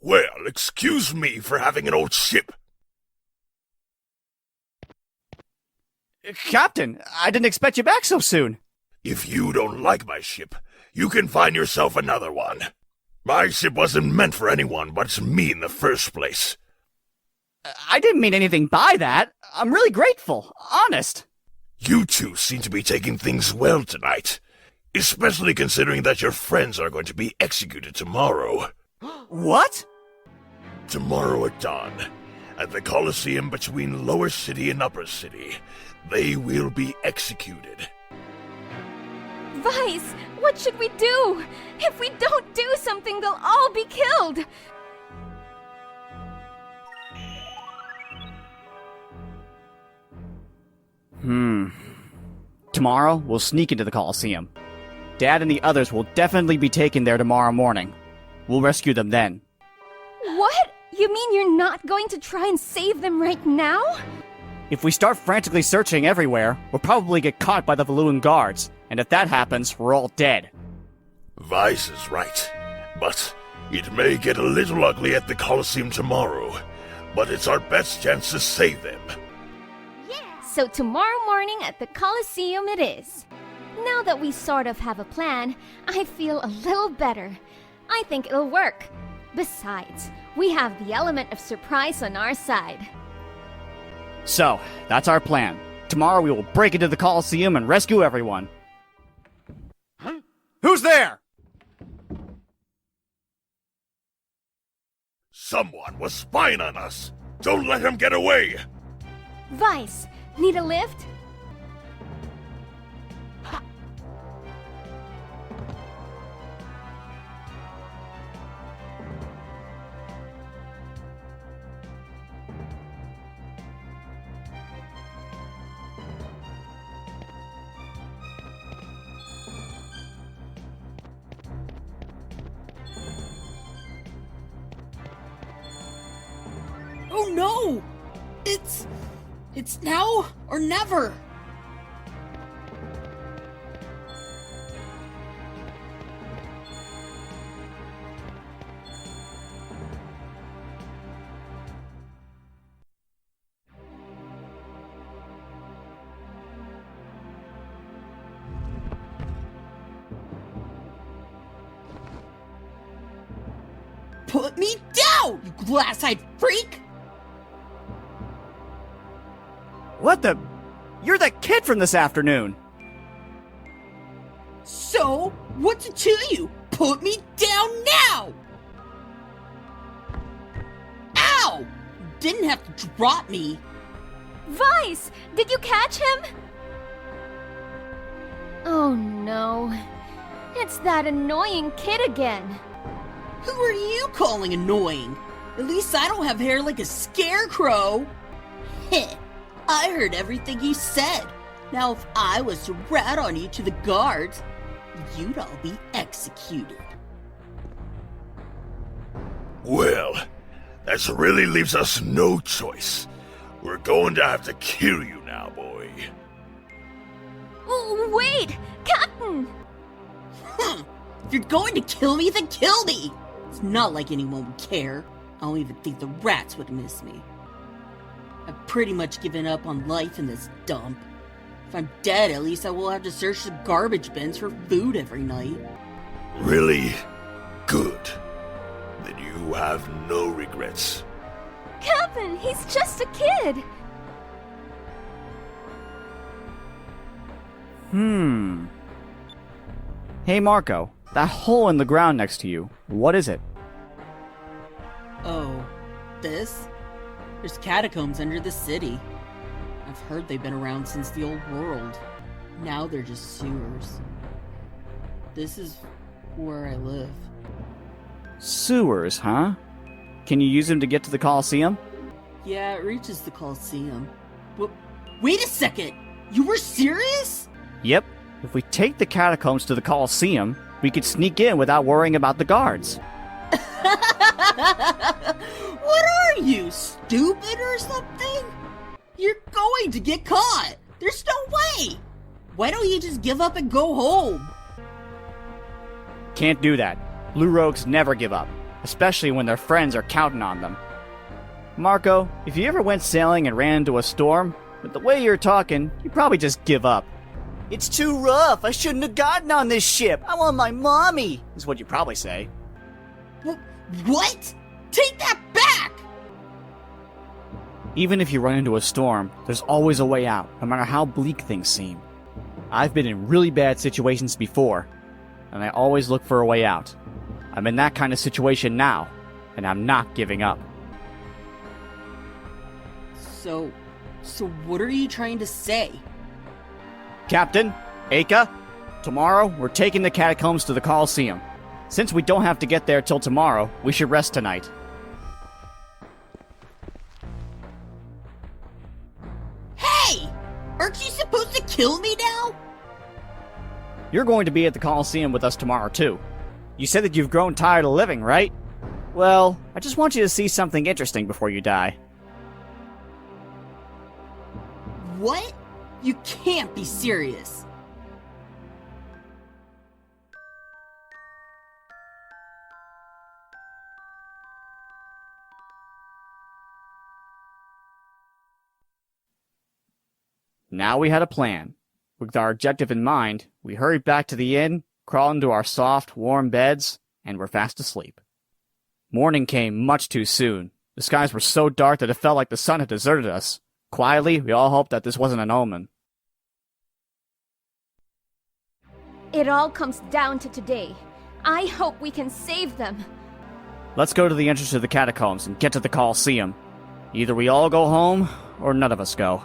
Well, excuse me for having an old ship. Captain, I didn't expect you back so soon. If you don't like my ship, You can find yourself another one. My ship wasn't meant for anyone but me in the first place. I didn't mean anything by that. I'm really grateful. Honest. You two seem to be taking things well tonight. Especially considering that your friends are going to be executed tomorrow. What? Tomorrow at dawn, at the Colosseum between Lower City and Upper City, they will be executed. Vyse, what should we do? If we don't do something, they'll all be killed. Tomorrow, we'll sneak into the Colosseum. Dad and the others will definitely be taken there tomorrow morning. We'll rescue them then. What? You mean you're not going to try and save them right now? If we start frantically searching everywhere, we'll probably get caught by the Valuan guards. And if that happens, we're all dead. Vyse is right. But it may get a little ugly at the Colosseum tomorrow. But it's our best chance to save them. So tomorrow morning at the Colosseum it is. Now that we sort of have a plan, I feel a little better. I think it'll work. Besides, we have the element of surprise on our side. So, that's our plan. Tomorrow we will break into the Colosseum and rescue everyone. Huh? Who's there? Someone was spying on us. Don't let him get away. Vyse, need a lift? Oh no! It's now or never! Put me down, you glass-eyed freak! What the? You're that kid from this afternoon! So, what's it to you? Put me down now! Ow! You didn't have to drop me. Vyse, did you catch him? Oh no. It's that annoying kid again. Who are you calling annoying? At least I don't have hair like a scarecrow. Heh. I heard everything you said. Now if I was to rat on you to the guards, you'd all be executed. Well, that really leaves us no choice. We're going to have to kill you now, boy. Oh, wait! Captain! If you're going to kill me, then kill me! It's not like anyone would care. I don't even think the rats would miss me. I've pretty much given up on life in this dump. If I'm dead, at least I will have to search the garbage bins for food every night. Really? Good. Then you have no regrets. Captain, he's just a kid! Hey Marco, that hole in the ground next to you, what is it? Oh, this? There's catacombs under the city. I've heard they've been around since the old world. Now they're just sewers. This is where I live. Sewers, huh? Can you use them to get to the Colosseum? Yeah, it reaches the Colosseum. Wait a second! You were serious? Yep. If we take the catacombs to the Colosseum, we could sneak in without worrying about the guards. What are you, stupid or something? You're going to get caught! There's no way! Why don't you just give up and go home? Can't do that. Blue rogues never give up, especially when their friends are counting on them. Marco, if you ever went sailing and ran into a storm, with the way you're talking, you'd probably just give up. It's too rough. I shouldn't have gotten on this ship. I want my mommy, is what you probably say. What? Take that back! Even if you run into a storm, there's always a way out, no matter how bleak things seem. I've been in really bad situations before, and I always look for a way out. I'm in that kind of situation now, and I'm not giving up. So what are you trying to say? Captain, Aika, tomorrow we're taking the catacombs to the Colosseum. Since we don't have to get there till tomorrow, we should rest tonight. Hey! Aren't you supposed to kill me now? You're going to be at the Colosseum with us tomorrow, too. You said that you've grown tired of living, right? Well, I just want you to see something interesting before you die. What? You can't be serious. Now we had a plan. With our objective in mind, we hurried back to the inn, crawled into our soft, warm beds, and were fast asleep. Morning came much too soon. The skies were so dark that it felt like the sun had deserted us. Quietly, we all hoped that this wasn't an omen. It all comes down to today. I hope we can save them. Let's go to the entrance to the catacombs and get to the Colosseum. Either we all go home, or none of us go.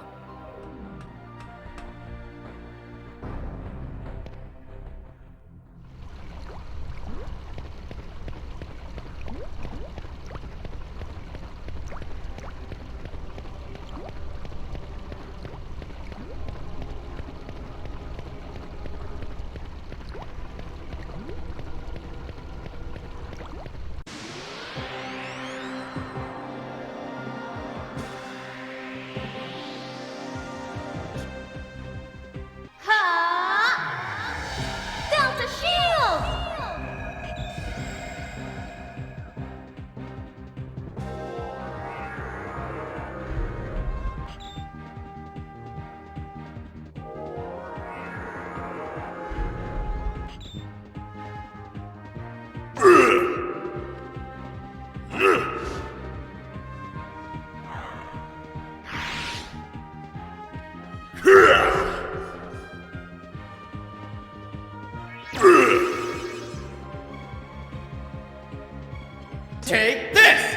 Take this!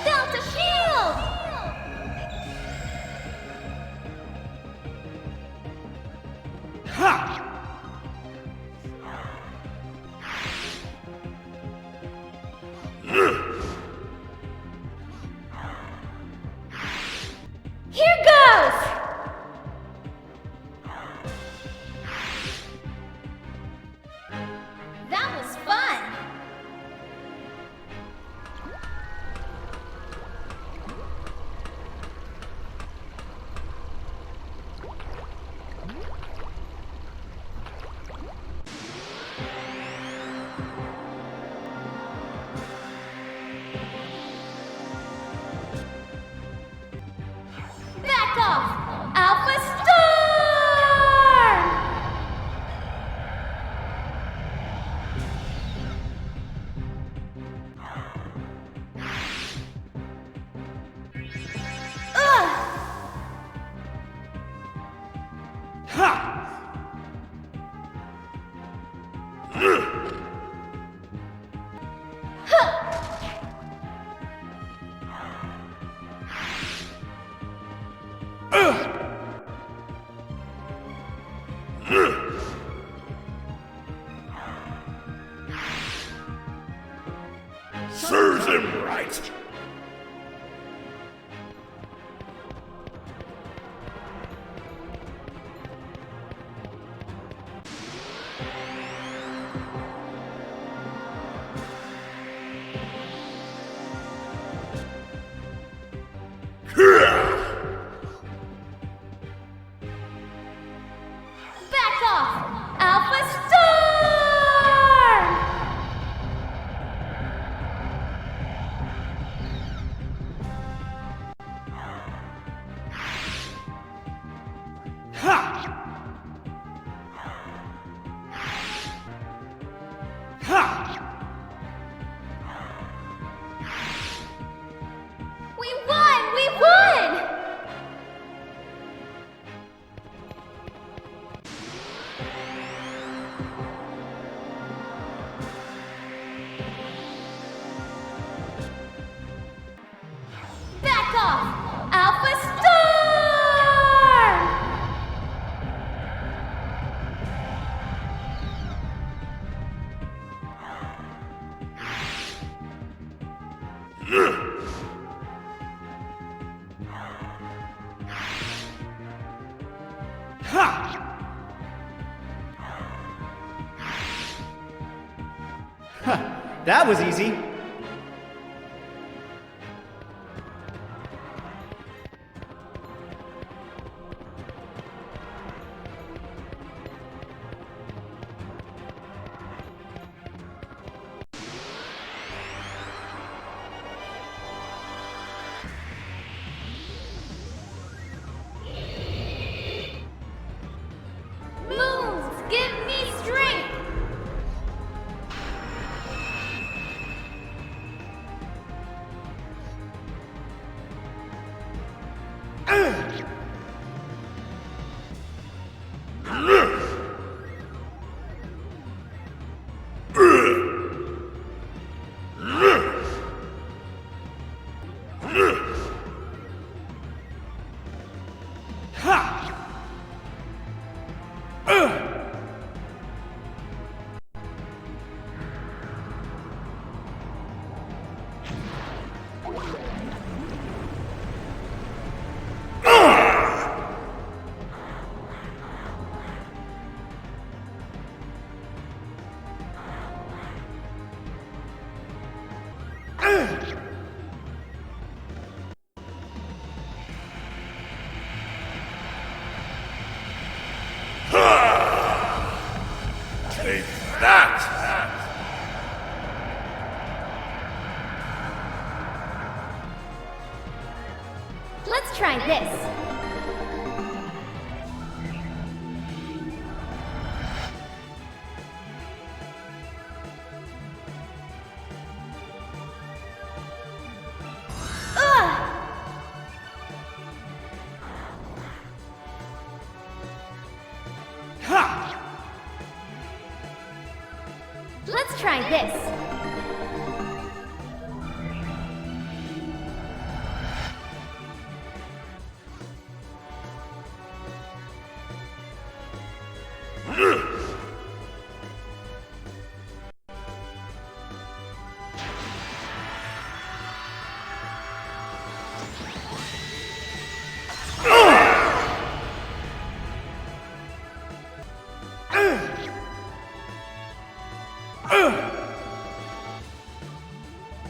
Delta Shield! Ha! Here goes! That was fun! Back off! Alpha Storm! Serves him right. Back off! Alpha off! Alpha Storm! That was easy. Moons, give me strength! Take that! Let's try this. Let's try this.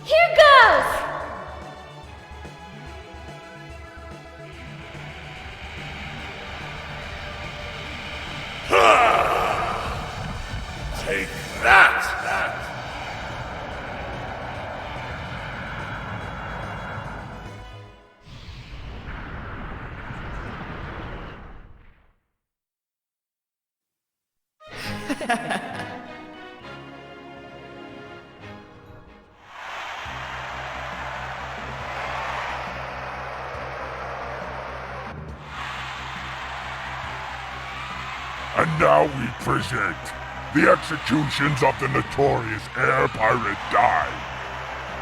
Here goes! Take that! And now we present the executions of the notorious air pirate Dyne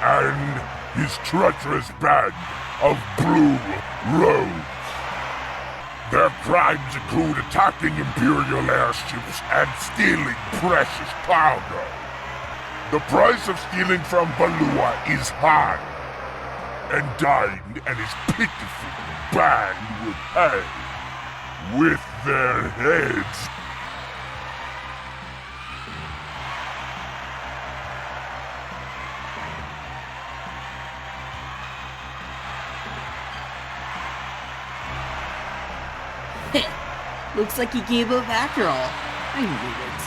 and his treacherous band of blue rogues. Their crimes include attacking Imperial airships and stealing precious cargo. The price of stealing from Valua is high, and Dyne and his pitiful band will pay with their heads. Looks like he gave up after all. I knew it.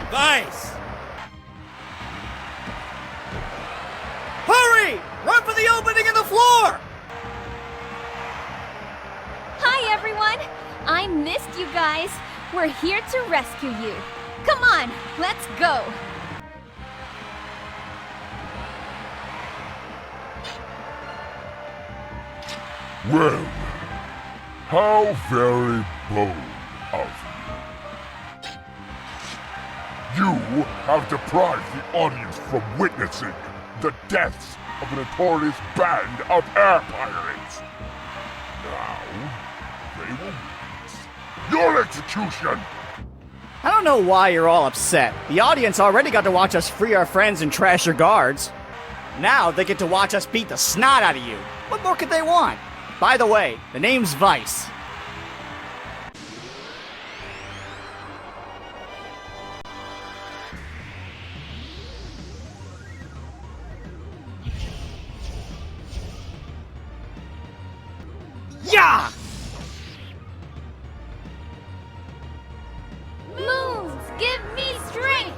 Vyse! Hurry! Run for the opening in the floor! Hi, everyone! I missed you guys. We're here to rescue you. Come on, let's go! Well, how very bold of you. You have deprived the audience from witnessing the deaths of a notorious band of air pirates. Now, they will witness your execution! I don't know why you're all upset. The audience already got to watch us free our friends and trash your guards. Now they get to watch us beat the snot out of you. What more could they want? By the way, the name's Vyse. Yeah! Moons, give me strength!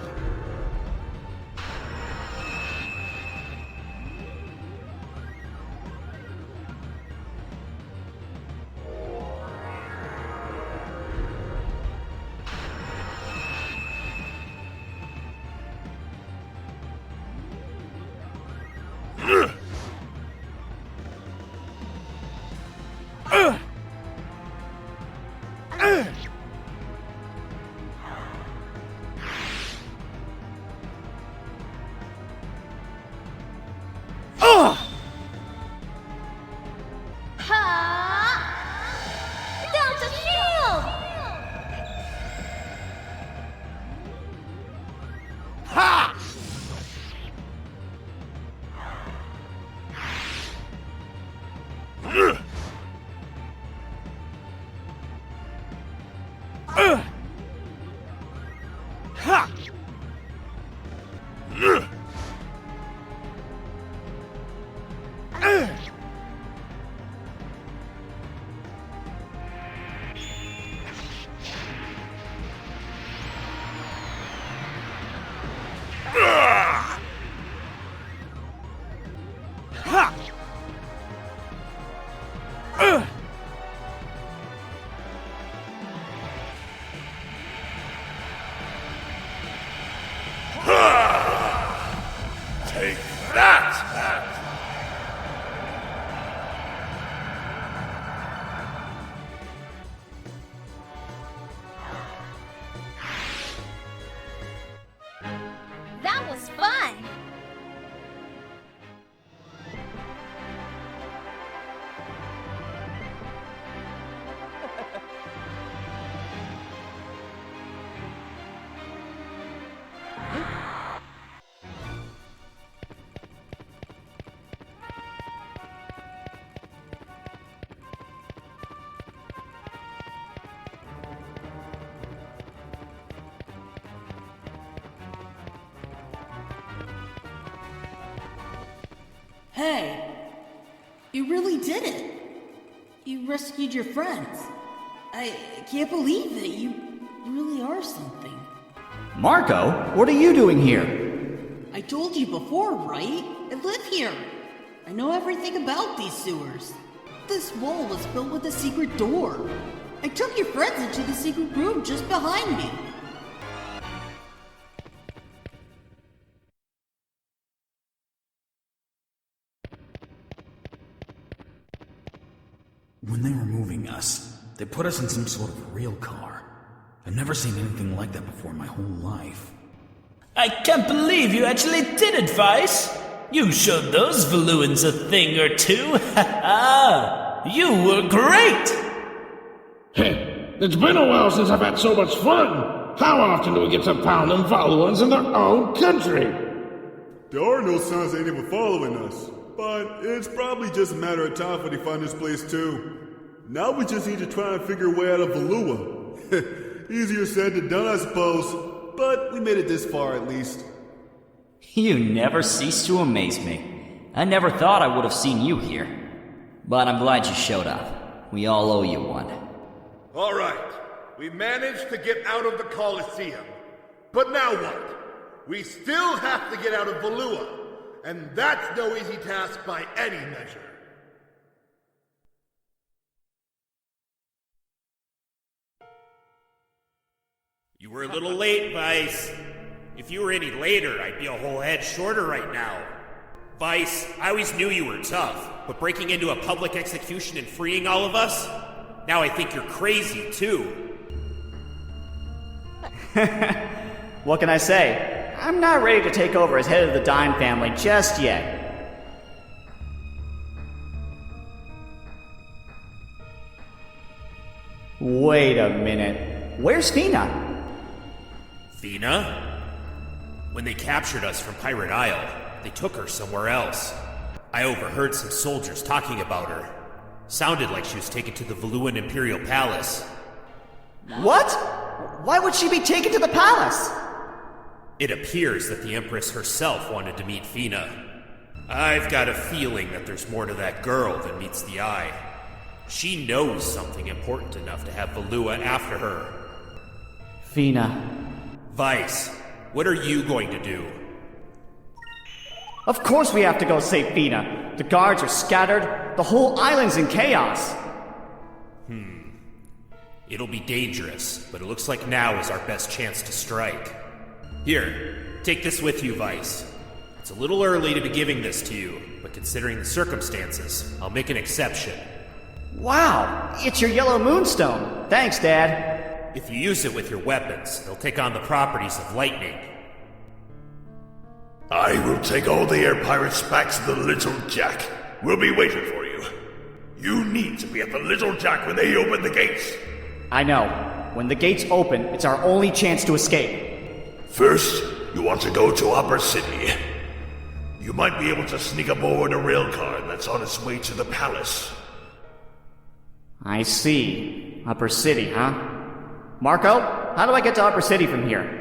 Take that! That was fun! Hey, you really did it. You rescued your friends. I can't believe it. You really are something. Marco, what are you doing here? I told you before, right? I live here. I know everything about these sewers. This wall was built with a secret door. I took your friends into the secret room just behind me. When they were moving us, they put us in some sort of real car. I've never seen anything like that before in my whole life. I can't believe you actually did it, Vyse! You showed those Valuans a thing or two! Ha ha! You were great! Hey, it's been a while since I've had so much fun! How often do we get to pound them Valuans in their own country? There are no signs of anyone following us, but it's probably just a matter of time before they find this place too. Now we just need to try and figure a way out of Valua. Easier said than done, I suppose, but we made it this far at least. You never cease to amaze me. I never thought I would have seen you here. But I'm glad you showed up. We all owe you one. All right. We managed to get out of the Colosseum. But now what? We still have to get out of Valua. And that's no easy task by any measure. You were a little late, Vyse. If you were any later, I'd be a whole head shorter right now. Vyse, I always knew you were tough, but breaking into a public execution and freeing all of us? Now I think you're crazy, too. What can I say? I'm not ready to take over as head of the Dyne family just yet. Wait a minute. Where's Fina? Fina? When they captured us from Pirate Isle, they took her somewhere else. I overheard some soldiers talking about her. Sounded like she was taken to the Valuan Imperial Palace. What? Why would she be taken to the palace? It appears that the Empress herself wanted to meet Fina. I've got a feeling that there's more to that girl than meets the eye. She knows something important enough to have Valua after her. Fina. Vyse, what are you going to do? Of course we have to go save Fina. The guards are scattered. The whole island's in chaos. It'll be dangerous, but it looks like now is our best chance to strike. Here, take this with you, Vyse. It's a little early to be giving this to you, but considering the circumstances, I'll make an exception. Wow, it's your yellow moonstone. Thanks, Dad. If you use it with your weapons, they'll take on the properties of lightning. I will take all the air pirates back to the Little Jack. We'll be waiting for you. You need to be at the Little Jack when they open the gates. I know. When the gates open, it's our only chance to escape. First, you want to go to Upper City. You might be able to sneak aboard a rail car that's on its way to the palace. I see. Upper City, huh? Marco, how do I get to Upper City from here?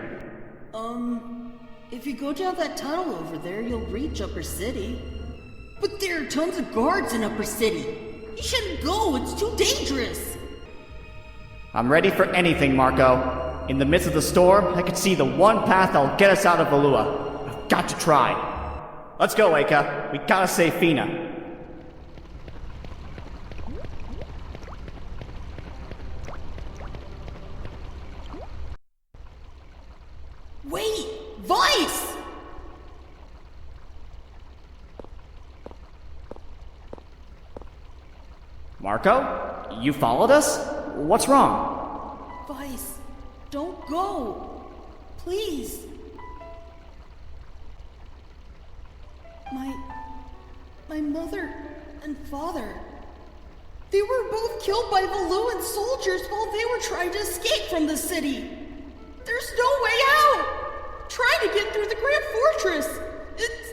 If you go down that tunnel over there, you'll reach Upper City. But there are tons of guards in Upper City. You shouldn't go, it's too dangerous. I'm ready for anything, Marco. In the midst of the storm, I can see the one path that'll get us out of Valua. I've got to try. Let's go, Aika. We gotta save Fina. Wait! Vyse! Marco? You followed us? What's wrong? Vyse, don't go. Please. My mother and father. They were both killed by Valuan soldiers while they were trying to escape from the city. There's no way out. Try to get through the Grand Fortress. It's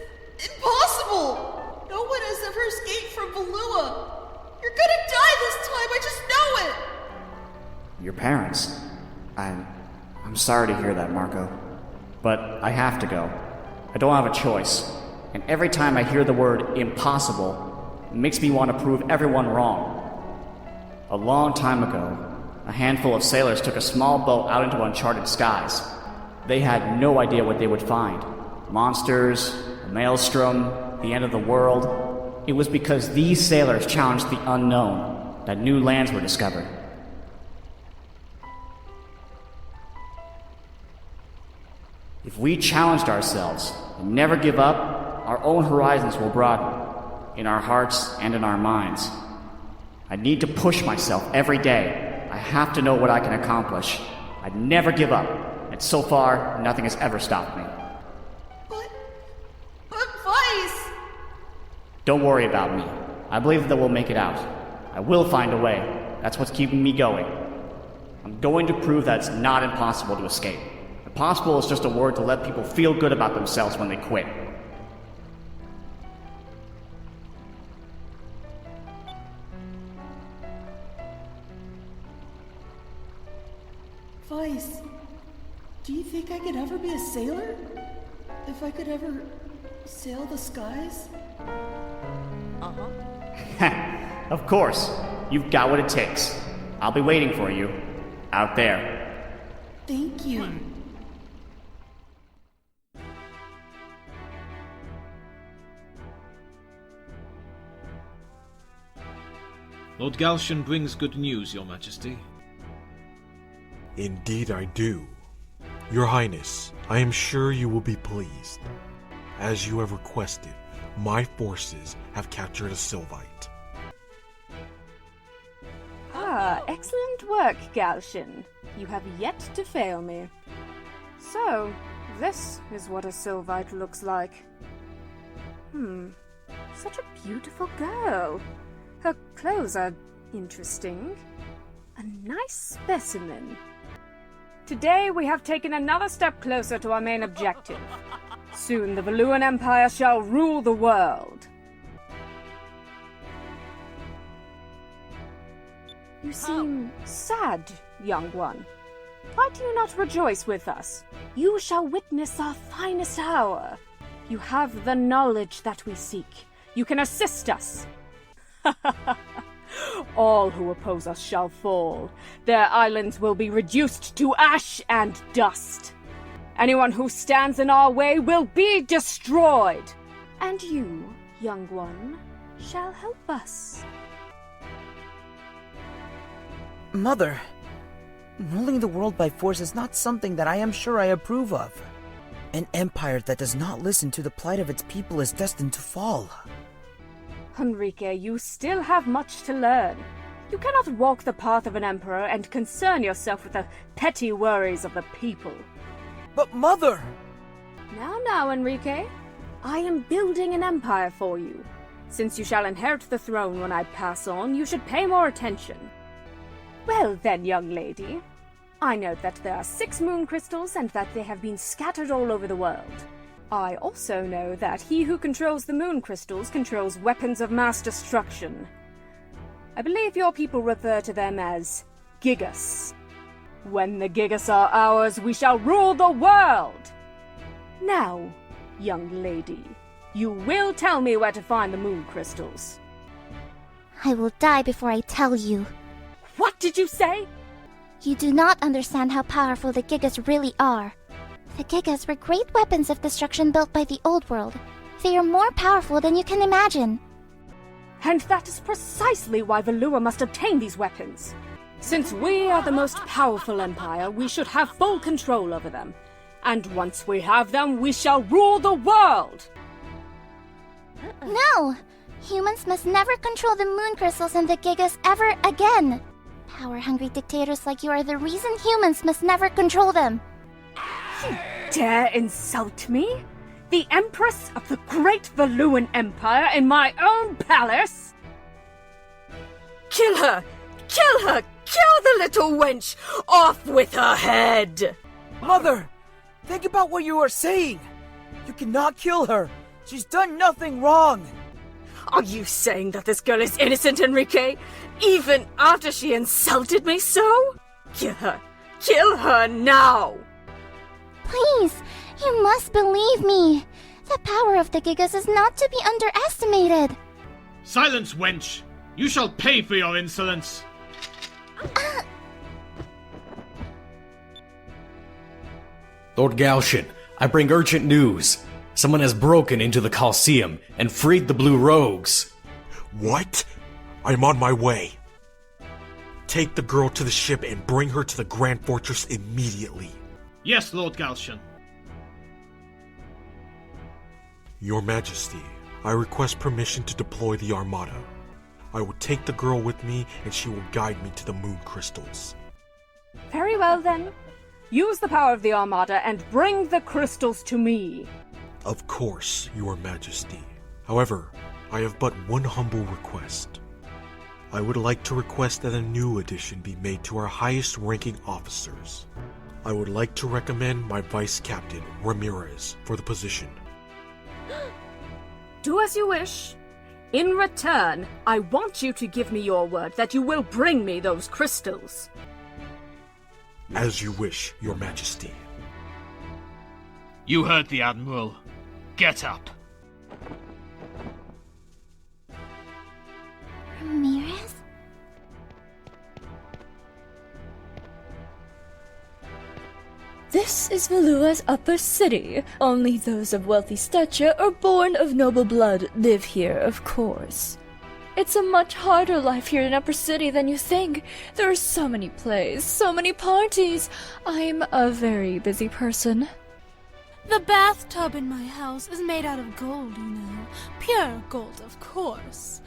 impossible. No one has ever escaped from Valua. You're gonna die this time, I just know it! Your parents. I'm sorry to hear that, Marco. But I have to go. I don't have a choice. And every time I hear the word impossible, it makes me want to prove everyone wrong. A long time ago, a handful of sailors took a small boat out into uncharted skies. They had no idea what they would find. Monsters, a maelstrom, the end of the world. It was because these sailors challenged the unknown that new lands were discovered. If we challenged ourselves and never give up, our own horizons will broaden, in our hearts and in our minds. I need to push myself every day. I have to know what I can accomplish. I'd never give up, and so far, nothing has ever stopped me. But Vyse! Don't worry about me. I believe that we'll make it out. I will find a way. That's what's keeping me going. I'm going to prove that it's not impossible to escape. Impossible is just a word to let people feel good about themselves when they quit. Vyse, do you think I could ever be a sailor? If I could ever sail the skies? Of course. You've got what it takes. I'll be waiting for you. Out there. Thank you. Lord Galcian brings good news, Your Majesty. Indeed I do. Your Highness, I am sure you will be pleased. As you have requested, my forces have captured a Sylvite. Ah, excellent work, Galcian. You have yet to fail me. So, this is what a Sylvite looks like. Such a beautiful girl. Her clothes are interesting. A nice specimen. Today we have taken another step closer to our main objective. Soon the Valuan Empire shall rule the world. You seem sad, young one. Why do you not rejoice with us? You shall witness our finest hour. You have the knowledge that we seek. You can assist us. All who oppose us shall fall. Their islands will be reduced to ash and dust. Anyone who stands in our way will be destroyed. And you, young one, shall help us. Mother, ruling the world by force is not something that I am sure I approve of. An empire that does not listen to the plight of its people is destined to fall. Enrique, you still have much to learn. You cannot walk the path of an emperor and concern yourself with the petty worries of the people. But Mother! Now, Enrique. I am building an empire for you. Since you shall inherit the throne when I pass on, you should pay more attention. Well then, young lady. I know that there are 6 moon crystals and that they have been scattered all over the world. I also know that he who controls the moon crystals controls weapons of mass destruction. I believe your people refer to them as Gigas. When the Gigas are ours, we shall rule the world! Now, young lady, you will tell me where to find the moon crystals. I will die before I tell you. What did you say? You do not understand how powerful the Gigas really are. The Gigas were great weapons of destruction built by the old world. They are more powerful than you can imagine. And that is precisely why Valua must obtain these weapons. Since we are the most powerful empire, we should have full control over them. And once we have them, we shall rule the world! No! Humans must never control the moon crystals and the Gigas ever again! Power-hungry dictators like you are the reason humans must never control them! You dare insult me? The Empress of the Great Valuan Empire in my own palace? Kill her! Kill her! Kill the little wench! Off with her head! Mother! Think about what you are saying! You cannot kill her! She's done nothing wrong! Are you saying that this girl is innocent, Enrique? Even after she insulted me so? Kill her! Kill her now! Please, you must believe me. The power of the Gigas is not to be underestimated. Silence, wench! You shall pay for your insolence! Lord Galcian, I bring urgent news. Someone has broken into the Coliseum and freed the Blue Rogues. What? I'm on my way. Take the girl to the ship and bring her to the Grand Fortress immediately. Yes, Lord Galcian. Your Majesty, I request permission to deploy the Armada. I will take the girl with me and she will guide me to the moon crystals. Very well then. Use the power of the Armada and bring the crystals to me. Of course, Your Majesty. However, I have but one humble request. I would like to request that a new addition be made to our highest ranking officers. I would like to recommend my Vice Captain, Ramirez, for the position. Do as you wish. In return, I want you to give me your word that you will bring me those crystals. As you wish, Your Majesty. You heard the Admiral. Get up. Ramirez? This is Valua's upper city. Only those of wealthy stature or born of noble blood live here, of course. It's a much harder life here in Upper City than you think. There are so many plays, so many parties. I'm a very busy person. The bathtub in my house is made out of gold, you know. Pure gold, of course.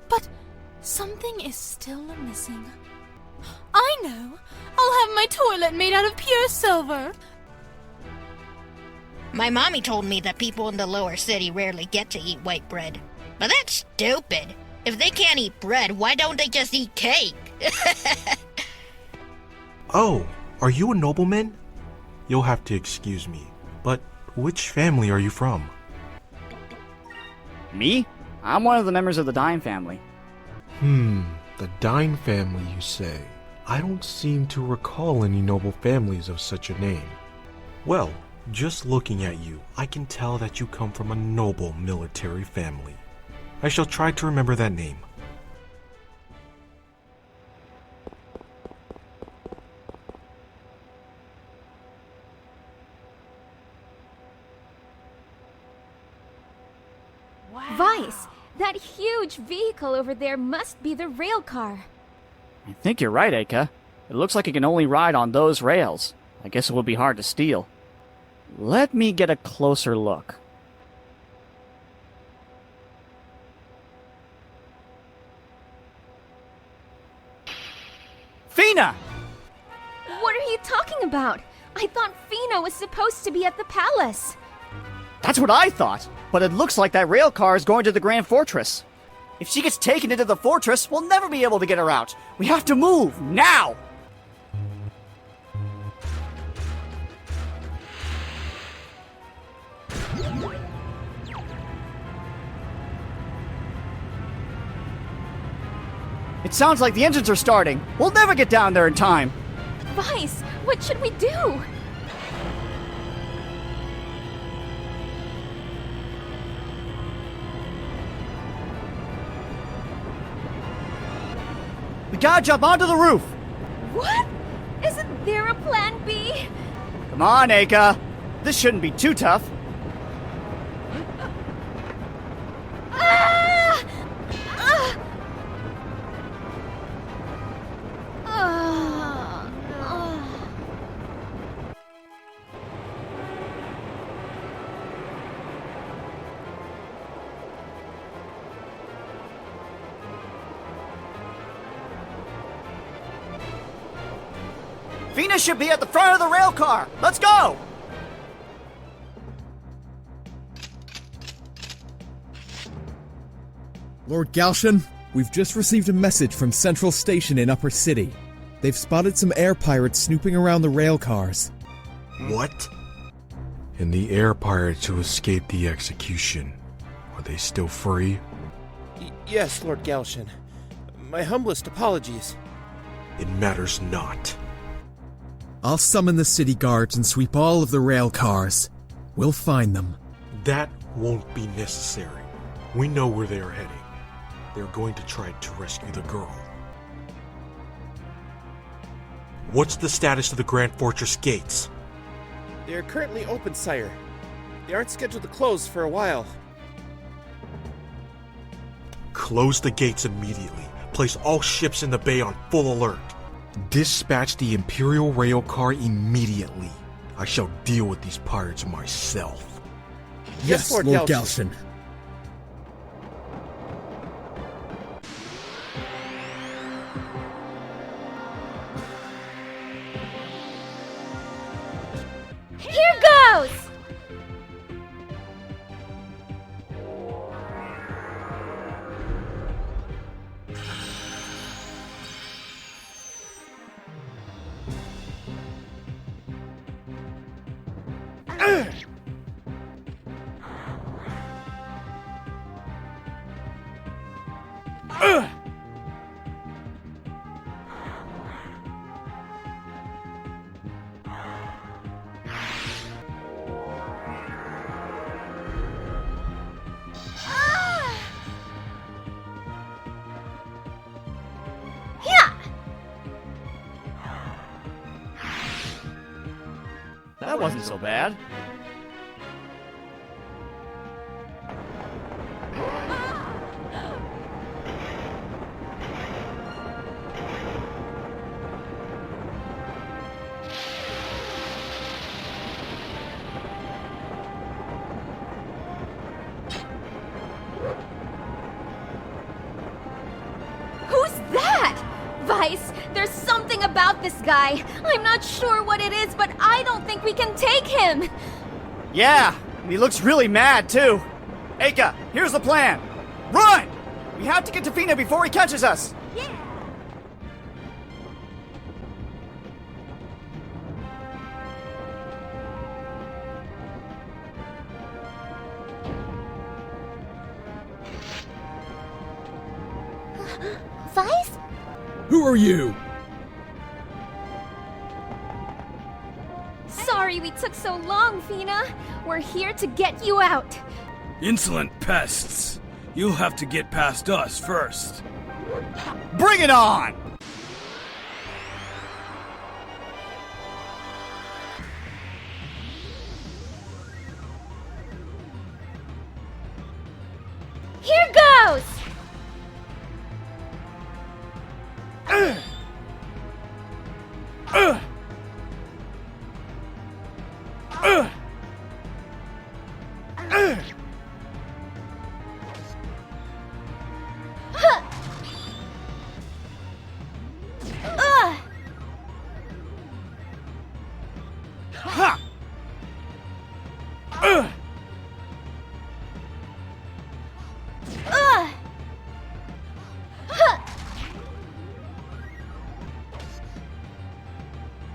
But something is still missing. I know! I'll have my toilet made out of pure silver! My mommy told me that people in the lower city rarely get to eat white bread. But that's stupid. If they can't eat bread, why don't they just eat cake? Oh, are you a nobleman? You'll have to excuse me, but which family are you from? Me? I'm one of the members of the Dyne family. The Dyne family, you say? I don't seem to recall any noble families of such a name. Well, just looking at you, I can tell that you come from a noble military family. I shall try to remember that name. Vyse, that huge vehicle over there must be the rail car. I think you're right, Aika. It looks like it can only ride on those rails. I guess it would be hard to steal. Let me get a closer look. Fina! What are you talking about? I thought Fina was supposed to be at the palace. That's what I thought, but it looks like that rail car is going to the Grand Fortress. If she gets taken into the fortress, we'll never be able to get her out. We have to move, now! It sounds like the engines are starting. We'll never get down there in time. Vyse, what should we do? We gotta jump onto the roof. What? Isn't there a plan B? Come on, Aika. This shouldn't be too tough. Ah! Ah! Fina should be at the front of the rail car. Let's go! Lord Galcian, we've just received a message from Central Station in Upper City. They've spotted some air pirates snooping around the rail cars. What? And the air pirates who escaped the execution, are they still free? Yes, Lord Galcian. My humblest apologies. It matters not. I'll summon the city guards and sweep all of the rail cars. We'll find them. That won't be necessary. We know where they are heading. They're going to try to rescue the girl. What's the status of the Grand Fortress gates? They are currently open, sire. They aren't scheduled to close for a while. Close the gates immediately. Place all ships in the bay on full alert. Dispatch the Imperial rail car immediately. I shall deal with these pirates myself. Yes, Lord Galcian. Here goes! That wasn't so bad. Who's that? Vyse, there's something about this guy. I'm not sure what it is, but I don't think we can take him. Yeah, and he looks really mad, too. Aika, here's the plan. Run! We have to get to Fina before he catches us. Vyse? Who are you? Sorry we took so long, Fina. We're here to get you out. Insolent pests. You'll have to get past us first. Bring it on! Here goes!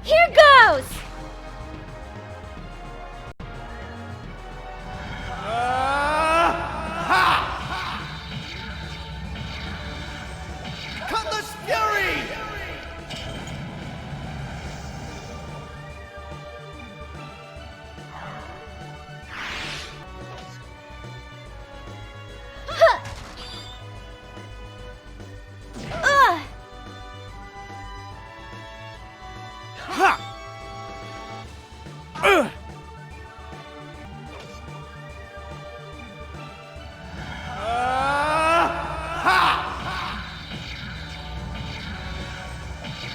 Here goes! Cutlass Fury!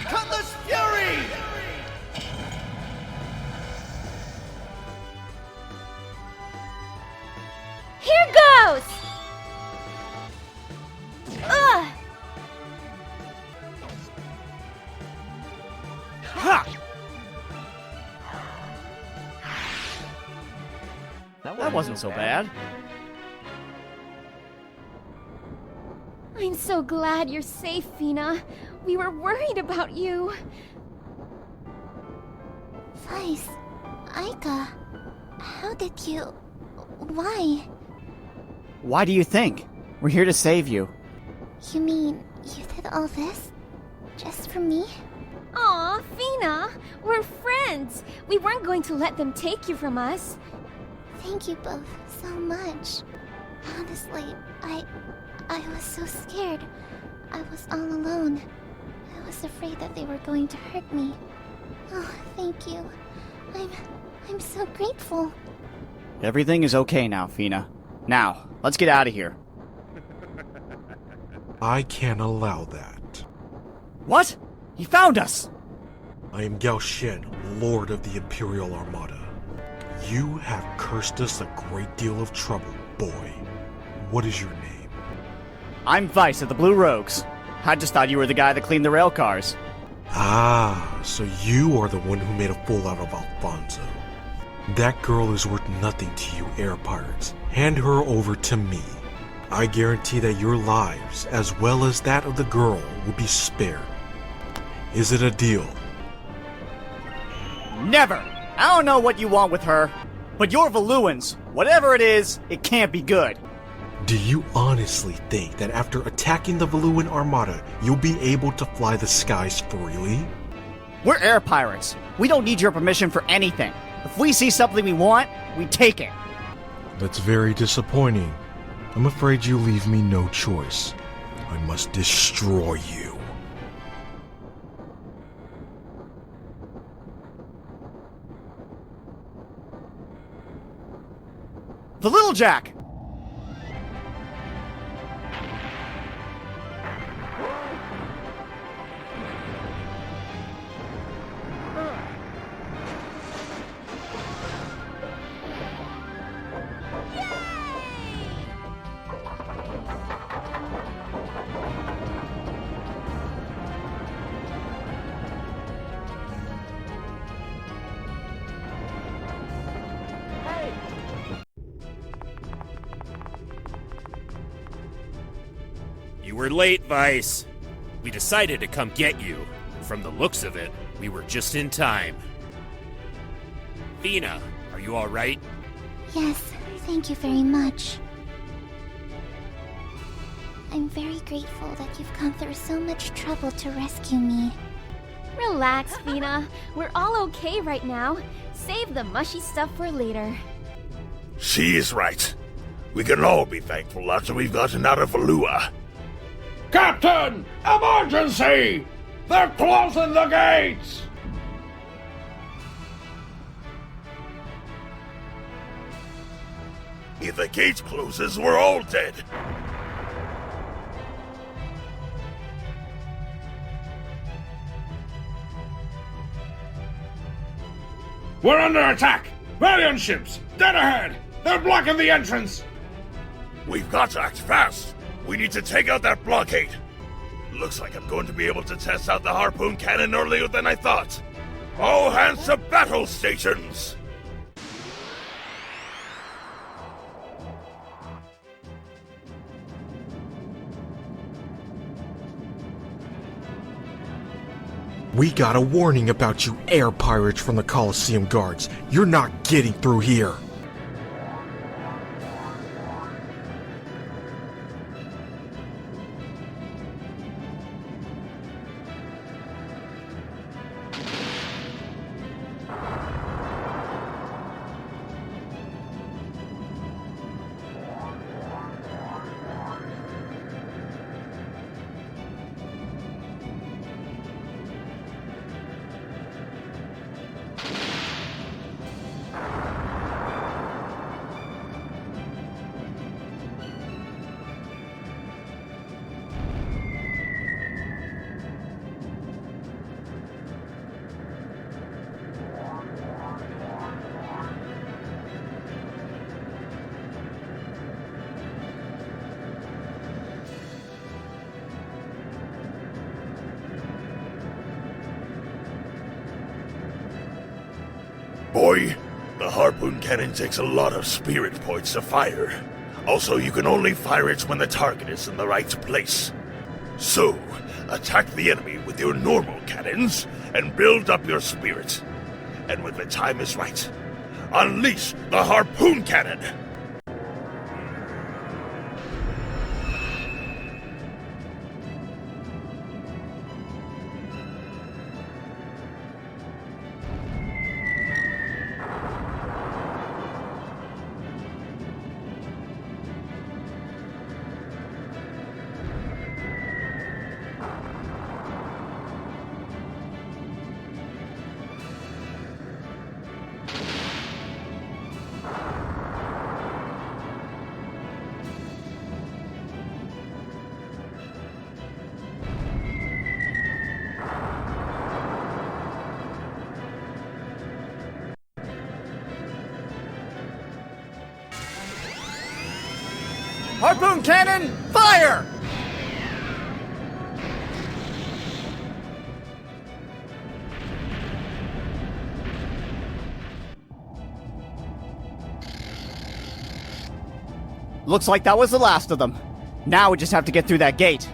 Cutlass Fury! Here goes! That wasn't so bad. I'm so glad you're safe, Fina. We were worried about you. Vyse, Aika, how did you... Why? Why do you think? We're here to save you. You mean you did all this? Just for me? Aw, Fina, we're friends. We weren't going to let them take you from us. Thank you both so much. Honestly, I was so scared. I was all alone. I was afraid that they were going to hurt me. Oh, thank you. I'm so grateful. Everything is okay now, Fina. Now, let's get out of here. I can't allow that. What? He found us! I am Galcian, Lord of the Imperial Armada. You have cursed us a great deal of trouble, boy. What is your name? I'm Vyse of the Blue Rogues. I just thought you were the guy that cleaned the rail cars. Ah, so you are the one who made a fool out of Alfonso. That girl is worth nothing to you air pirates. Hand her over to me. I guarantee that your lives, as well as that of the girl, will be spared. Is it a deal? Never! I don't know what you want with her, but you're Valuans. Whatever it is, it can't be good. Do you honestly think that after attacking the Valuan Armada, you'll be able to fly the skies freely? We're air pirates. We don't need your permission for anything. If we see something we want, we take it. That's very disappointing. I'm afraid you leave me no choice. I must destroy you. The Little Jack! You were late, Vyse. We decided to come get you. From the looks of it, we were just in time. Fina, are you alright? Yes, thank you very much. I'm very grateful that you've gone through so much trouble to rescue me. Relax, Fina. We're all okay right now. Save the mushy stuff for later. She is right. We can all be thankful after we've gotten out of Valua. Captain! Emergency! They're closing the gates! If the gate closes, we're all dead. We're under attack! Valuan ships! Dead ahead! They're blocking the entrance! We've got to act fast! We need to take out that blockade! Looks like I'm going to be able to test out the harpoon cannon earlier than I thought! All hands to battle stations! We got a warning about you air pirates from the Coliseum guards. You're not getting through here. Boy, the harpoon cannon takes a lot of spirit points to fire. Also, you can only fire it when the target is in the right place. So, attack the enemy with your normal cannons and build up your spirit. And when the time is right, unleash the harpoon cannon! Harpoon cannon, fire! Looks like that was the last of them. Now we just have to get through that gate.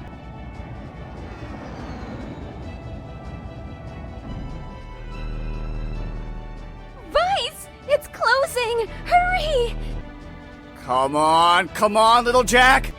Vyse! It's closing! Hurry! Come on, little Jack!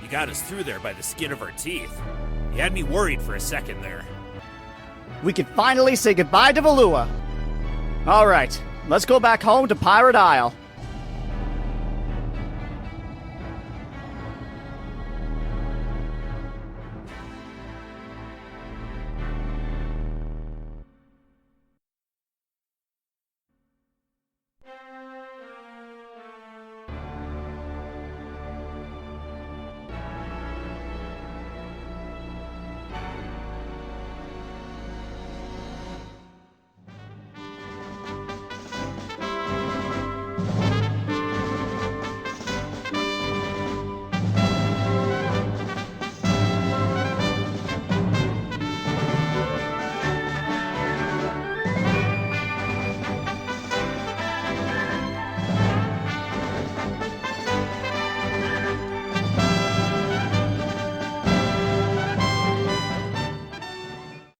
Got us through there by the skin of our teeth. You had me worried for a second there. We can finally say goodbye to Valua. Alright, let's go back home to Pirate Isle.